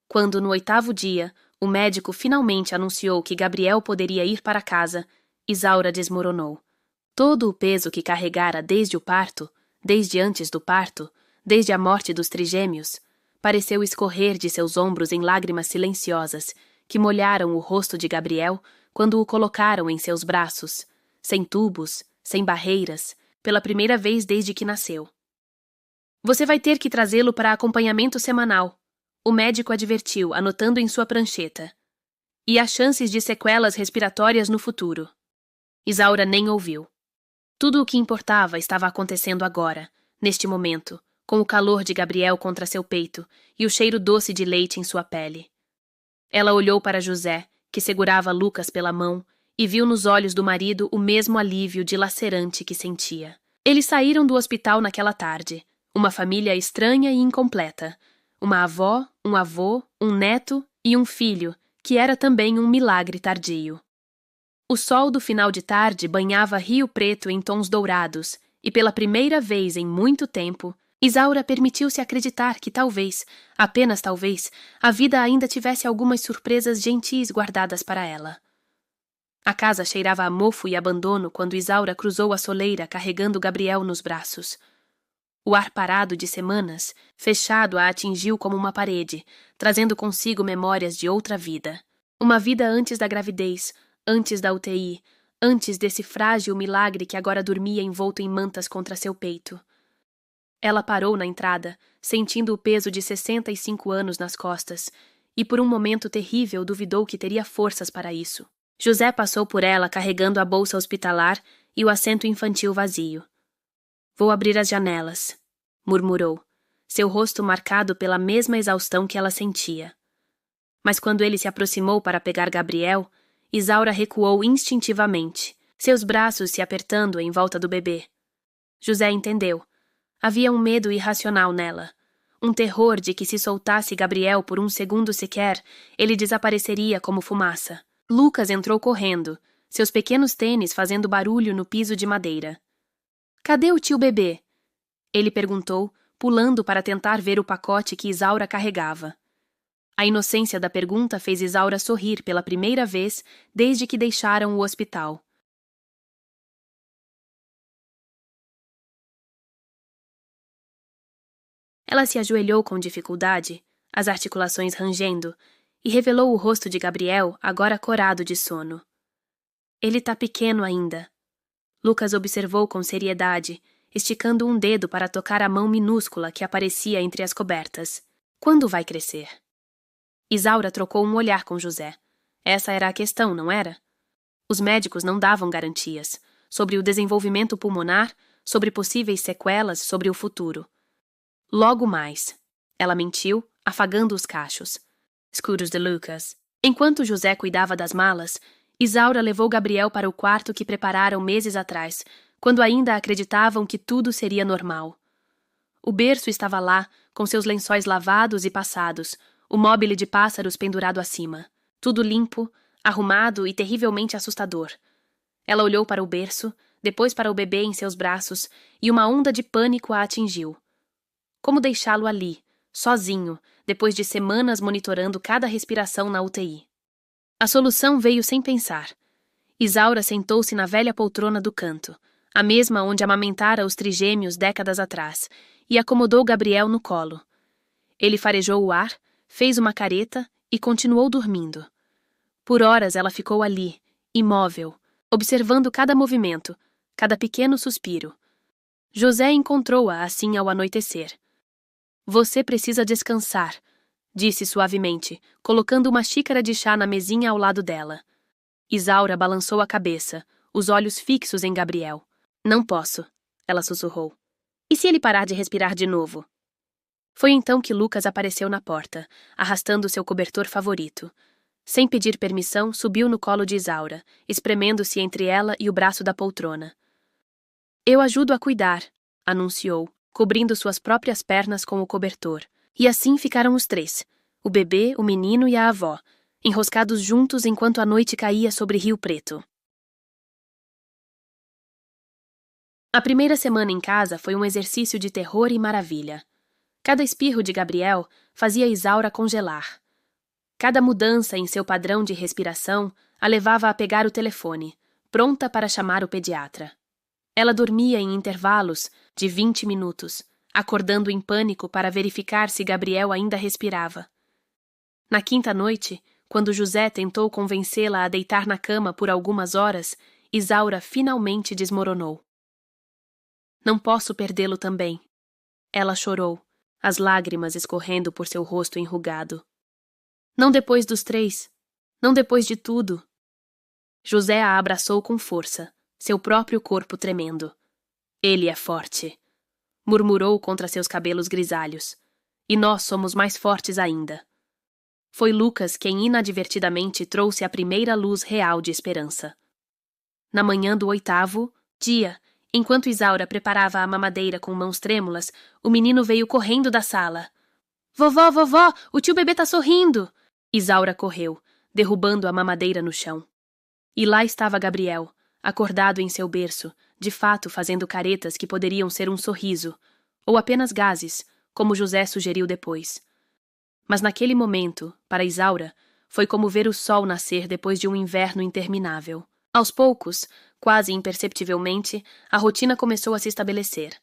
Quando, no 8º dia, o médico finalmente anunciou que Gabriel poderia ir para casa, Isaura desmoronou. Todo o peso que carregara desde o parto, desde antes do parto, desde a morte dos trigêmeos, pareceu escorrer de seus ombros em lágrimas silenciosas que molharam o rosto de Gabriel quando o colocaram em seus braços, sem tubos, sem barreiras, pela primeira vez desde que nasceu. Você vai ter que trazê-lo para acompanhamento semanal, o médico advertiu, anotando em sua prancheta. E há chances de sequelas respiratórias no futuro. Isaura nem ouviu. Tudo o que importava estava acontecendo agora, neste momento, com o calor de Gabriel contra seu peito e o cheiro doce de leite em sua pele. Ela olhou para José, que segurava Lucas pela mão, e viu nos olhos do marido o mesmo alívio dilacerante que sentia. Eles saíram do hospital naquela tarde, uma família estranha e incompleta, uma avó, um avô, um neto e um filho, que era também um milagre tardio. O sol do final de tarde banhava Rio Preto em tons dourados, e pela primeira vez em muito tempo, Isaura permitiu-se acreditar que talvez, apenas talvez, a vida ainda tivesse algumas surpresas gentis guardadas para ela. A casa cheirava a mofo e abandono quando Isaura cruzou a soleira carregando Gabriel nos braços. O ar parado de semanas, fechado, a atingiu como uma parede, trazendo consigo memórias de outra vida. Uma vida antes da gravidez, antes da UTI, antes desse frágil milagre que agora dormia envolto em mantas contra seu peito. Ela parou na entrada, sentindo o peso de 65 anos nas costas, e por um momento terrível duvidou que teria forças para isso. José passou por ela carregando a bolsa hospitalar e o assento infantil vazio. Vou abrir as janelas, murmurou, seu rosto marcado pela mesma exaustão que ela sentia. Mas quando ele se aproximou para pegar Gabriel, Isaura recuou instintivamente, seus braços se apertando em volta do bebê. José entendeu. Havia um medo irracional nela, um terror de que se soltasse Gabriel por um segundo sequer, ele desapareceria como fumaça. Lucas entrou correndo, seus pequenos tênis fazendo barulho no piso de madeira. Cadê o tio bebê? Ele perguntou, pulando para tentar ver o pacote que Isaura carregava. A inocência da pergunta fez Isaura sorrir pela primeira vez desde que deixaram o hospital. Ela se ajoelhou com dificuldade, as articulações rangendo, e revelou o rosto de Gabriel, agora corado de sono. Ele tá pequeno ainda. Lucas observou com seriedade, esticando um dedo para tocar a mão minúscula que aparecia entre as cobertas. Quando vai crescer? Isaura trocou um olhar com José. Essa era a questão, não era? Os médicos não davam garantias sobre o desenvolvimento pulmonar, sobre possíveis sequelas, sobre o futuro. Logo mais. Ela mentiu, afagando os cachos. Escudos de Lucas. Enquanto José cuidava das malas, Isaura levou Gabriel para o quarto que prepararam meses atrás, quando ainda acreditavam que tudo seria normal. O berço estava lá, com seus lençóis lavados e passados, o móbile de pássaros pendurado acima. Tudo limpo, arrumado e terrivelmente assustador. Ela olhou para o berço, depois para o bebê em seus braços, e uma onda de pânico a atingiu. Como deixá-lo ali, sozinho, depois de semanas monitorando cada respiração na UTI. A solução veio sem pensar. Isaura sentou-se na velha poltrona do canto, a mesma onde amamentara os trigêmeos décadas atrás, e acomodou Gabriel no colo. Ele farejou o ar, fez uma careta e continuou dormindo. Por horas ela ficou ali, imóvel, observando cada movimento, cada pequeno suspiro. José encontrou-a assim ao anoitecer. Você precisa descansar, disse suavemente, colocando uma xícara de chá na mesinha ao lado dela. Isaura balançou a cabeça, os olhos fixos em Gabriel. Não posso, ela sussurrou. E se ele parar de respirar de novo? Foi então que Lucas apareceu na porta, arrastando seu cobertor favorito. Sem pedir permissão, subiu no colo de Isaura, espremendo-se entre ela e o braço da poltrona. Eu ajudo a cuidar, anunciou, cobrindo suas próprias pernas com o cobertor. E assim ficaram os três, o bebê, o menino e a avó, enroscados juntos enquanto a noite caía sobre Rio Preto. A primeira semana em casa foi um exercício de terror e maravilha. Cada espirro de Gabriel fazia Isaura congelar. Cada mudança em seu padrão de respiração a levava a pegar o telefone, pronta para chamar o pediatra. Ela dormia em intervalos de 20 minutos, acordando em pânico para verificar se Gabriel ainda respirava. Na quinta noite, quando José tentou convencê-la a deitar na cama por algumas horas, Isaura finalmente desmoronou. Não posso perdê-lo também. Ela chorou, as lágrimas escorrendo por seu rosto enrugado. Não depois dos três. Não depois de tudo. José a abraçou com força, seu próprio corpo tremendo. Ele é forte, murmurou contra seus cabelos grisalhos. E nós somos mais fortes ainda. Foi Lucas quem inadvertidamente trouxe a primeira luz real de esperança. Na manhã do 8º dia, enquanto Isaura preparava a mamadeira com mãos trêmulas, o menino veio correndo da sala. Vovó, vovó, o tio bebê tá sorrindo! Isaura correu, derrubando a mamadeira no chão. E lá estava Gabriel, acordado em seu berço, de fato fazendo caretas que poderiam ser um sorriso, ou apenas gases, como José sugeriu depois. Mas naquele momento, para Isaura, foi como ver o sol nascer depois de um inverno interminável. Aos poucos, quase imperceptivelmente, a rotina começou a se estabelecer.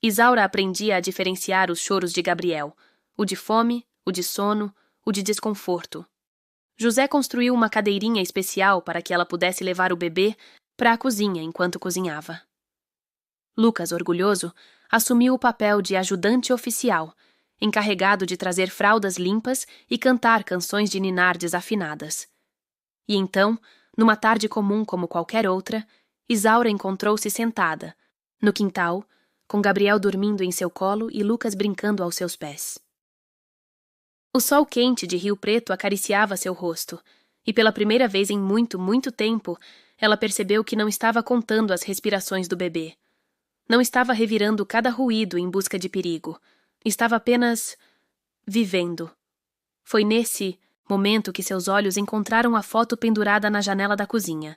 Isaura aprendia a diferenciar os choros de Gabriel, o de fome, o de sono, o de desconforto. José construiu uma cadeirinha especial para que ela pudesse levar o bebê para a cozinha enquanto cozinhava. Lucas, orgulhoso, assumiu o papel de ajudante oficial, encarregado de trazer fraldas limpas e cantar canções de ninar desafinadas. E então, numa tarde comum como qualquer outra, Isaura encontrou-se sentada, no quintal, com Gabriel dormindo em seu colo e Lucas brincando aos seus pés. O sol quente de Rio Preto acariciava seu rosto, e pela primeira vez em muito, muito tempo, ela percebeu que não estava contando as respirações do bebê. Não estava revirando cada ruído em busca de perigo. Estava apenas vivendo. Foi nesse momento que seus olhos encontraram a foto pendurada na janela da cozinha.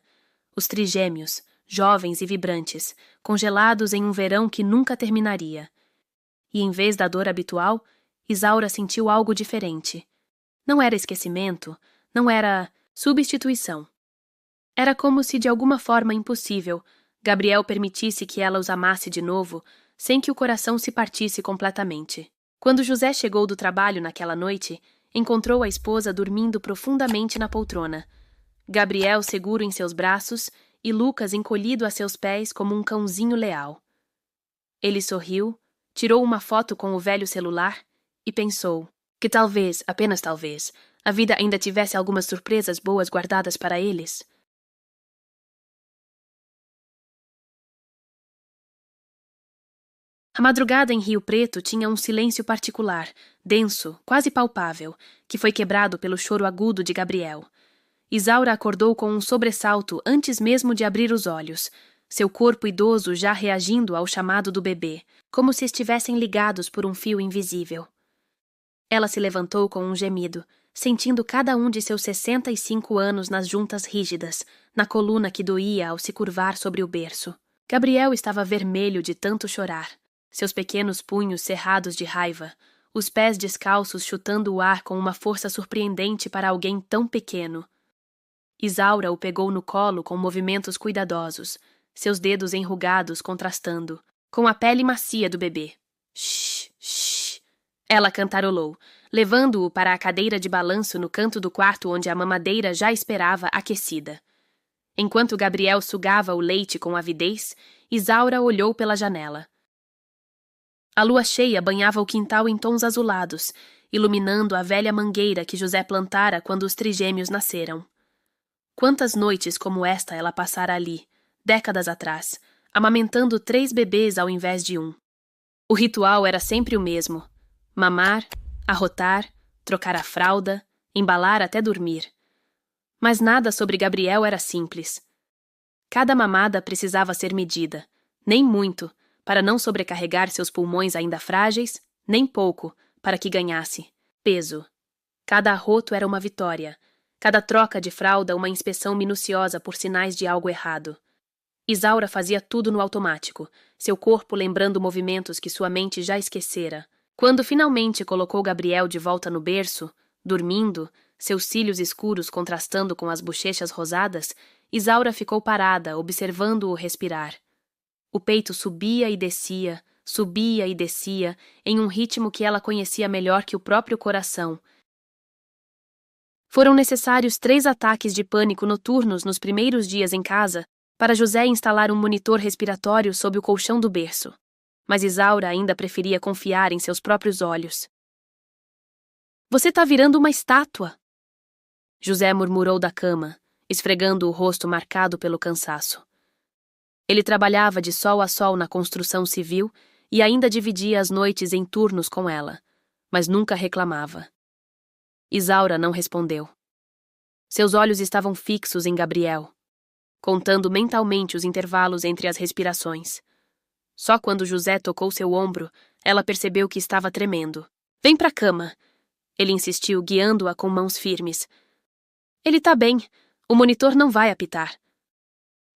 Os trigêmeos, jovens e vibrantes, congelados em um verão que nunca terminaria. E em vez da dor habitual, Isaura sentiu algo diferente. Não era esquecimento, não era substituição. Era como se, de alguma forma impossível, Gabriel permitisse que ela os amasse de novo, sem que o coração se partisse completamente. Quando José chegou do trabalho naquela noite, encontrou a esposa dormindo profundamente na poltrona, Gabriel seguro em seus braços e Lucas encolhido a seus pés como um cãozinho leal. Ele sorriu, tirou uma foto com o velho celular e pensou que talvez, apenas talvez, a vida ainda tivesse algumas surpresas boas guardadas para eles. A madrugada em Rio Preto tinha um silêncio particular, denso, quase palpável, que foi quebrado pelo choro agudo de Gabriel. Isaura acordou com um sobressalto antes mesmo de abrir os olhos, seu corpo idoso já reagindo ao chamado do bebê, como se estivessem ligados por um fio invisível. Ela se levantou com um gemido, sentindo cada um de seus 65 anos nas juntas rígidas, na coluna que doía ao se curvar sobre o berço. Gabriel estava vermelho de tanto chorar. Seus pequenos punhos cerrados de raiva, os pés descalços chutando o ar com uma força surpreendente para alguém tão pequeno. Isaura o pegou no colo com movimentos cuidadosos, seus dedos enrugados contrastando com a pele macia do bebê. Shh, shh. Ela cantarolou, levando-o para a cadeira de balanço no canto do quarto onde a mamadeira já esperava aquecida. Enquanto Gabriel sugava o leite com avidez, Isaura olhou pela janela. A lua cheia banhava o quintal em tons azulados, iluminando a velha mangueira que José plantara quando os trigêmeos nasceram. Quantas noites como esta ela passara ali, décadas atrás, amamentando 3 bebês ao invés de 1. O ritual era sempre o mesmo: mamar, arrotar, trocar a fralda, embalar até dormir. Mas nada sobre Gabriel era simples. Cada mamada precisava ser medida, nem muito, para não sobrecarregar seus pulmões ainda frágeis, nem pouco, para que ganhasse peso. Cada arroto era uma vitória, cada troca de fralda uma inspeção minuciosa por sinais de algo errado. Isaura fazia tudo no automático, seu corpo lembrando movimentos que sua mente já esquecera. Quando finalmente colocou Gabriel de volta no berço, dormindo, seus cílios escuros contrastando com as bochechas rosadas, Isaura ficou parada, observando-o respirar. O peito subia e descia, em um ritmo que ela conhecia melhor que o próprio coração. Foram necessários 3 ataques de pânico noturnos nos primeiros dias em casa para José instalar um monitor respiratório sob o colchão do berço. Mas Isaura ainda preferia confiar em seus próprios olhos. "Você tá virando uma estátua!" José murmurou da cama, esfregando o rosto marcado pelo cansaço. Ele trabalhava de sol a sol na construção civil e ainda dividia as noites em turnos com ela, mas nunca reclamava. Isaura não respondeu. Seus olhos estavam fixos em Gabriel, contando mentalmente os intervalos entre as respirações. Só quando José tocou seu ombro, ela percebeu que estava tremendo. "Vem pra cama!" Ele insistiu, guiando-a com mãos firmes. "Ele tá bem. O monitor não vai apitar."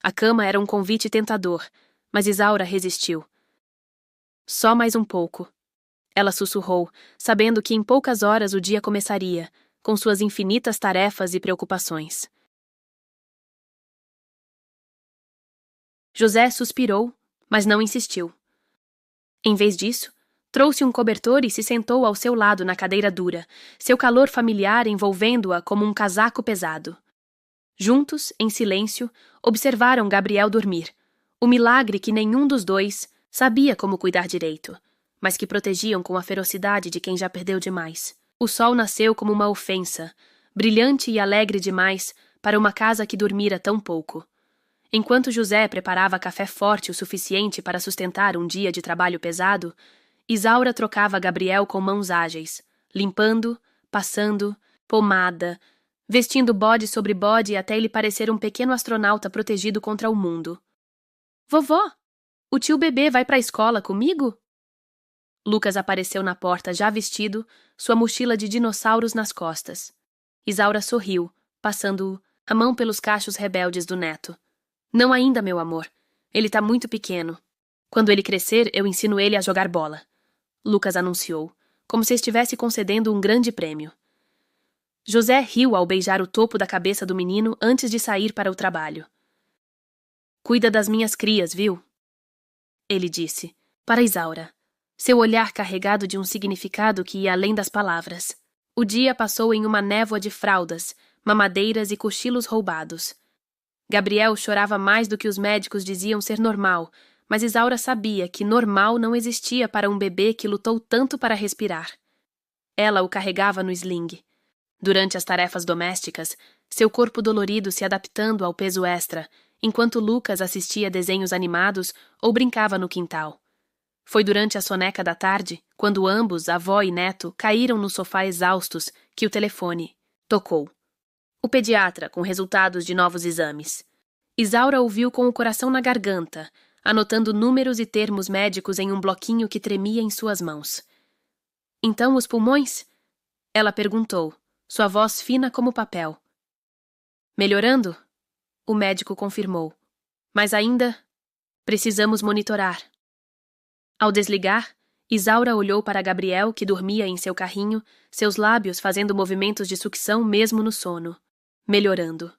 A cama era um convite tentador, mas Isaura resistiu. "Só mais um pouco." Ela sussurrou, sabendo que em poucas horas o dia começaria, com suas infinitas tarefas e preocupações. José suspirou, mas não insistiu. Em vez disso, trouxe um cobertor e se sentou ao seu lado na cadeira dura, seu calor familiar envolvendo-a como um casaco pesado. Juntos, em silêncio, observaram Gabriel dormir, o milagre que nenhum dos dois sabia como cuidar direito, mas que protegiam com a ferocidade de quem já perdeu demais. O sol nasceu como uma ofensa, brilhante e alegre demais para uma casa que dormira tão pouco. Enquanto José preparava café forte o suficiente para sustentar um dia de trabalho pesado, Isaura trocava Gabriel com mãos ágeis, limpando, passando, pomada, vestindo bode sobre bode até ele parecer um pequeno astronauta protegido contra o mundo. "Vovó, o tio bebê vai para a escola comigo?" Lucas apareceu na porta já vestido, sua mochila de dinossauros nas costas. Isaura sorriu, passando a mão pelos cachos rebeldes do neto. "Não ainda, meu amor. Ele tá muito pequeno. Quando ele crescer, eu ensino ele a jogar bola." Lucas anunciou, como se estivesse concedendo um grande prêmio. José riu ao beijar o topo da cabeça do menino antes de sair para o trabalho. "Cuida das minhas crias, viu?" Ele disse, para Isaura, seu olhar carregado de um significado que ia além das palavras. O dia passou em uma névoa de fraldas, mamadeiras e cochilos roubados. Gabriel chorava mais do que os médicos diziam ser normal, mas Isaura sabia que normal não existia para um bebê que lutou tanto para respirar. Ela o carregava no sling. Durante as tarefas domésticas, seu corpo dolorido se adaptando ao peso extra, enquanto Lucas assistia desenhos animados ou brincava no quintal. Foi durante a soneca da tarde, quando ambos, avó e neto, caíram no sofá exaustos, que o telefone tocou. O pediatra, com resultados de novos exames. Isaura ouviu com o coração na garganta, anotando números e termos médicos em um bloquinho que tremia em suas mãos. "Então os pulmões?" Ela perguntou, sua voz fina como papel. "Melhorando?" O médico confirmou. "Mas ainda precisamos monitorar." Ao desligar, Isaura olhou para Gabriel, que dormia em seu carrinho, seus lábios fazendo movimentos de sucção mesmo no sono. Melhorando.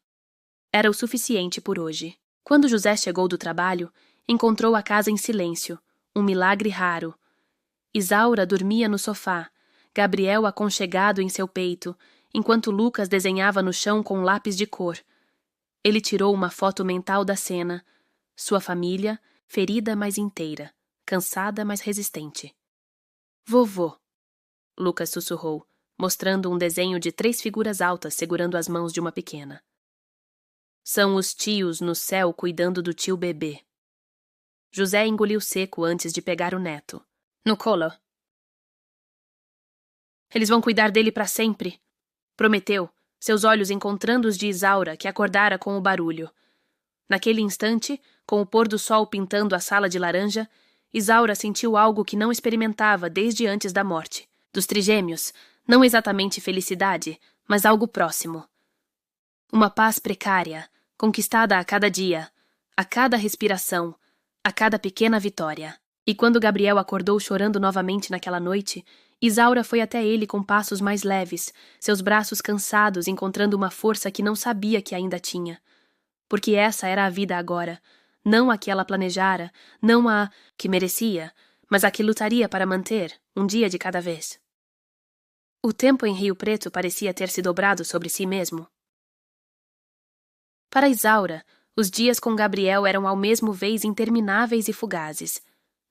Era o suficiente por hoje. Quando José chegou do trabalho, encontrou a casa em silêncio, um milagre raro. Isaura dormia no sofá, Gabriel aconchegado em seu peito, enquanto Lucas desenhava no chão com lápis de cor. Ele tirou uma foto mental da cena. Sua família, ferida mas inteira, cansada mas resistente. Vovô, Lucas sussurrou, mostrando um desenho de 3 figuras altas segurando as mãos de uma pequena. São os tios no céu cuidando do tio bebê. José engoliu seco antes de pegar o neto. No colo. Eles vão cuidar dele para sempre, prometeu, seus olhos encontrando os de Isaura, que acordara com o barulho. Naquele instante, com o pôr do sol pintando a sala de laranja, Isaura sentiu algo que não experimentava desde antes da morte. Dos trigêmeos, não exatamente felicidade, mas algo próximo. Uma paz precária, conquistada a cada dia, a cada respiração, a cada pequena vitória. E quando Gabriel acordou chorando novamente naquela noite, Isaura foi até ele com passos mais leves, seus braços cansados encontrando uma força que não sabia que ainda tinha. Porque essa era a vida agora, não a que ela planejara, não a que merecia, mas a que lutaria para manter, um dia de cada vez. O tempo em Rio Preto parecia ter se dobrado sobre si mesmo. Para Isaura, os dias com Gabriel eram ao mesmo vez intermináveis e fugazes.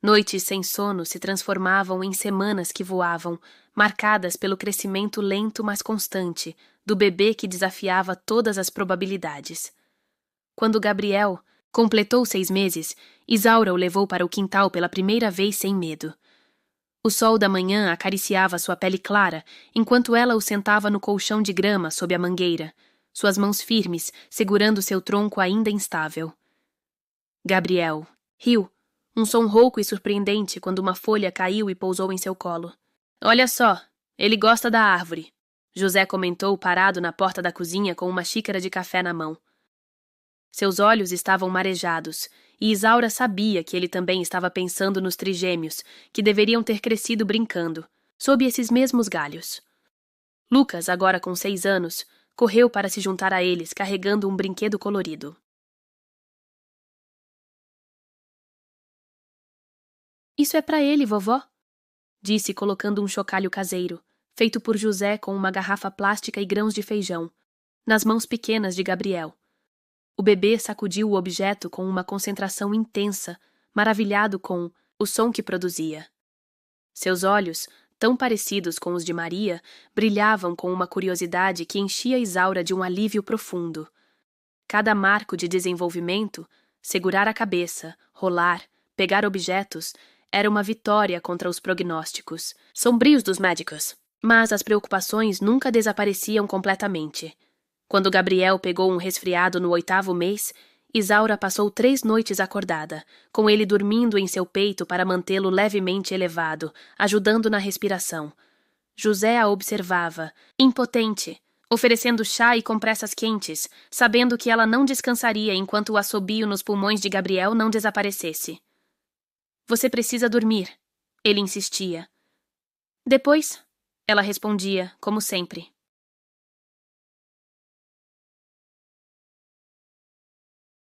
Noites sem sono se transformavam em semanas que voavam, marcadas pelo crescimento lento mas constante do bebê que desafiava todas as probabilidades. Quando Gabriel completou 6 meses, Isaura o levou para o quintal pela primeira vez sem medo. O sol da manhã acariciava sua pele clara, enquanto ela o sentava no colchão de grama sob a mangueira, suas mãos firmes segurando seu tronco ainda instável. Gabriel riu, um som rouco e surpreendente quando uma folha caiu e pousou em seu colo. Olha só, ele gosta da árvore, José comentou parado na porta da cozinha com uma xícara de café na mão. Seus olhos estavam marejados, e Isaura sabia que ele também estava pensando nos trigêmeos, que deveriam ter crescido brincando, sob esses mesmos galhos. Lucas, agora com 6 anos, correu para se juntar a eles, carregando um brinquedo colorido. Isso é para ele, vovó, disse colocando um chocalho caseiro, feito por José com uma garrafa plástica e grãos de feijão, nas mãos pequenas de Gabriel. O bebê sacudiu o objeto com uma concentração intensa, maravilhado com o som que produzia. Seus olhos, tão parecidos com os de Maria, brilhavam com uma curiosidade que enchia Isaura de um alívio profundo. Cada marco de desenvolvimento, segurar a cabeça, rolar, pegar objetos, era uma vitória contra os prognósticos, sombrios dos médicos. Mas as preocupações nunca desapareciam completamente. Quando Gabriel pegou um resfriado no 8º mês, Isaura passou 3 noites acordada, com ele dormindo em seu peito para mantê-lo levemente elevado, ajudando na respiração. José a observava, impotente, oferecendo chá e compressas quentes, sabendo que ela não descansaria enquanto o assobio nos pulmões de Gabriel não desaparecesse. Você precisa dormir, ele insistia. Depois, ela respondia, como sempre.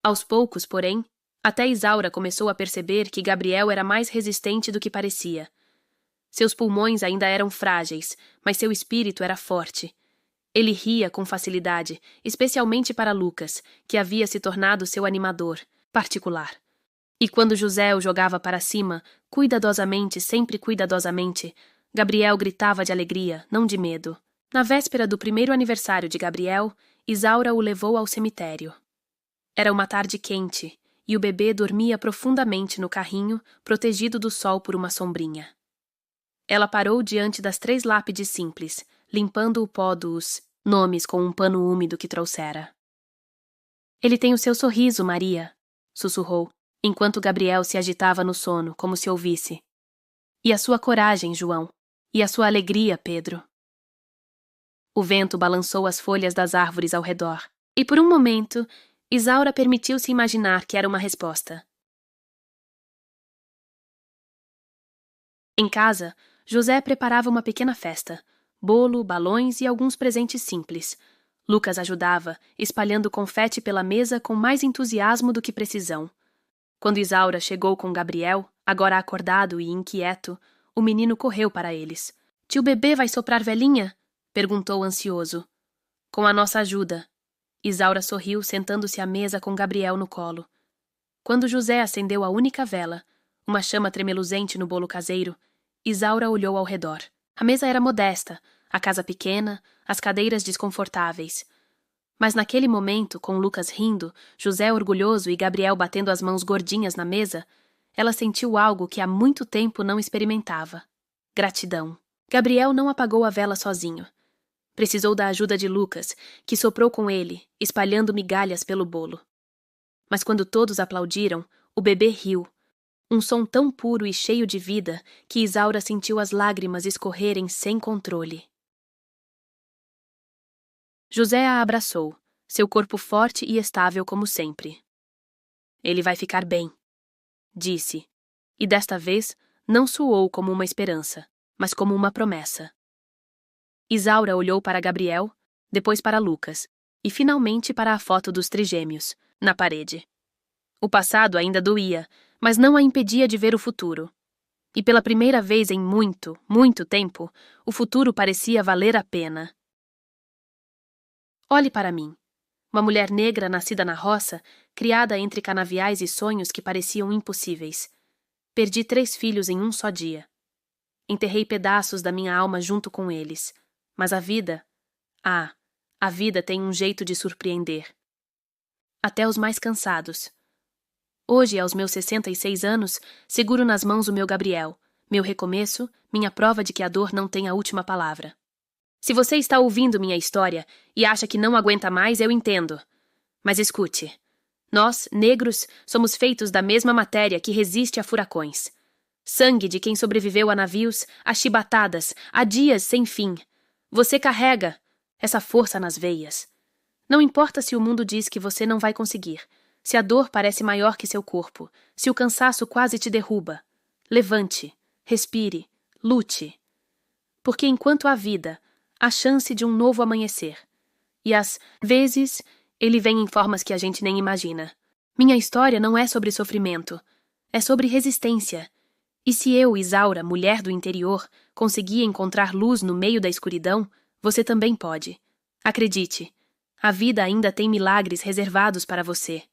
Aos poucos, porém, até Isaura começou a perceber que Gabriel era mais resistente do que parecia. Seus pulmões ainda eram frágeis, mas seu espírito era forte. Ele ria com facilidade, especialmente para Lucas, que havia se tornado seu animador, particular. E quando José o jogava para cima, cuidadosamente, sempre cuidadosamente, Gabriel gritava de alegria, não de medo. Na véspera do 1º aniversário de Gabriel, Isaura o levou ao cemitério. Era uma tarde quente, e o bebê dormia profundamente no carrinho, protegido do sol por uma sombrinha. Ela parou diante das 3 lápides simples, limpando o pó dos nomes com um pano úmido que trouxera. Ele tem o seu sorriso, Maria, sussurrou, enquanto Gabriel se agitava no sono, como se ouvisse. E a sua coragem, João. E a sua alegria, Pedro. O vento balançou as folhas das árvores ao redor, e por um momento, Isaura permitiu-se imaginar que era uma resposta. Em casa, José preparava uma pequena festa: bolo, balões e alguns presentes simples. Lucas ajudava, espalhando confete pela mesa com mais entusiasmo do que precisão. Quando Isaura chegou com Gabriel, agora acordado e inquieto, o menino correu para eles. "Tio Bebê vai soprar velhinha?" perguntou ansioso. "Com a nossa ajuda." Isaura sorriu, sentando-se à mesa com Gabriel no colo. Quando José acendeu a única vela, uma chama tremeluzente no bolo caseiro, Isaura olhou ao redor. A mesa era modesta, a casa pequena, as cadeiras desconfortáveis. Mas naquele momento, com Lucas rindo, José orgulhoso e Gabriel batendo as mãos gordinhas na mesa, ela sentiu algo que há muito tempo não experimentava: gratidão. Gabriel não apagou a vela sozinho. Precisou da ajuda de Lucas, que soprou com ele, espalhando migalhas pelo bolo. Mas quando todos aplaudiram, o bebê riu. Um som tão puro e cheio de vida que Isaura sentiu as lágrimas escorrerem sem controle. José a abraçou, seu corpo forte e estável como sempre. "Ele vai ficar bem", disse, e desta vez não soou como uma esperança, mas como uma promessa. Isaura olhou para Gabriel, depois para Lucas, e finalmente para a foto dos trigêmeos, na parede. O passado ainda doía, mas não a impedia de ver o futuro. E pela primeira vez em muito, muito tempo, o futuro parecia valer a pena. "Olhe para mim. Uma mulher negra nascida na roça, criada entre canaviais e sonhos que pareciam impossíveis. Perdi 3 filhos em um só dia. Enterrei pedaços da minha alma junto com eles. Mas a vida tem um jeito de surpreender. Até os mais cansados. Hoje, aos meus 66 anos, seguro nas mãos o meu Gabriel, meu recomeço, minha prova de que a dor não tem a última palavra. Se você está ouvindo minha história e acha que não aguenta mais, eu entendo. Mas escute. Nós, negros, somos feitos da mesma matéria que resiste a furacões. Sangue de quem sobreviveu a navios, a chibatadas, a dias sem fim. Você carrega essa força nas veias. Não importa se o mundo diz que você não vai conseguir, se a dor parece maior que seu corpo, se o cansaço quase te derruba. Levante, respire, lute. Porque enquanto há vida, há chance de um novo amanhecer. E às vezes, ele vem em formas que a gente nem imagina. Minha história não é sobre sofrimento, é sobre resistência. E se eu, Isaura, mulher do interior, consegui encontrar luz no meio da escuridão, você também pode. Acredite, a vida ainda tem milagres reservados para você.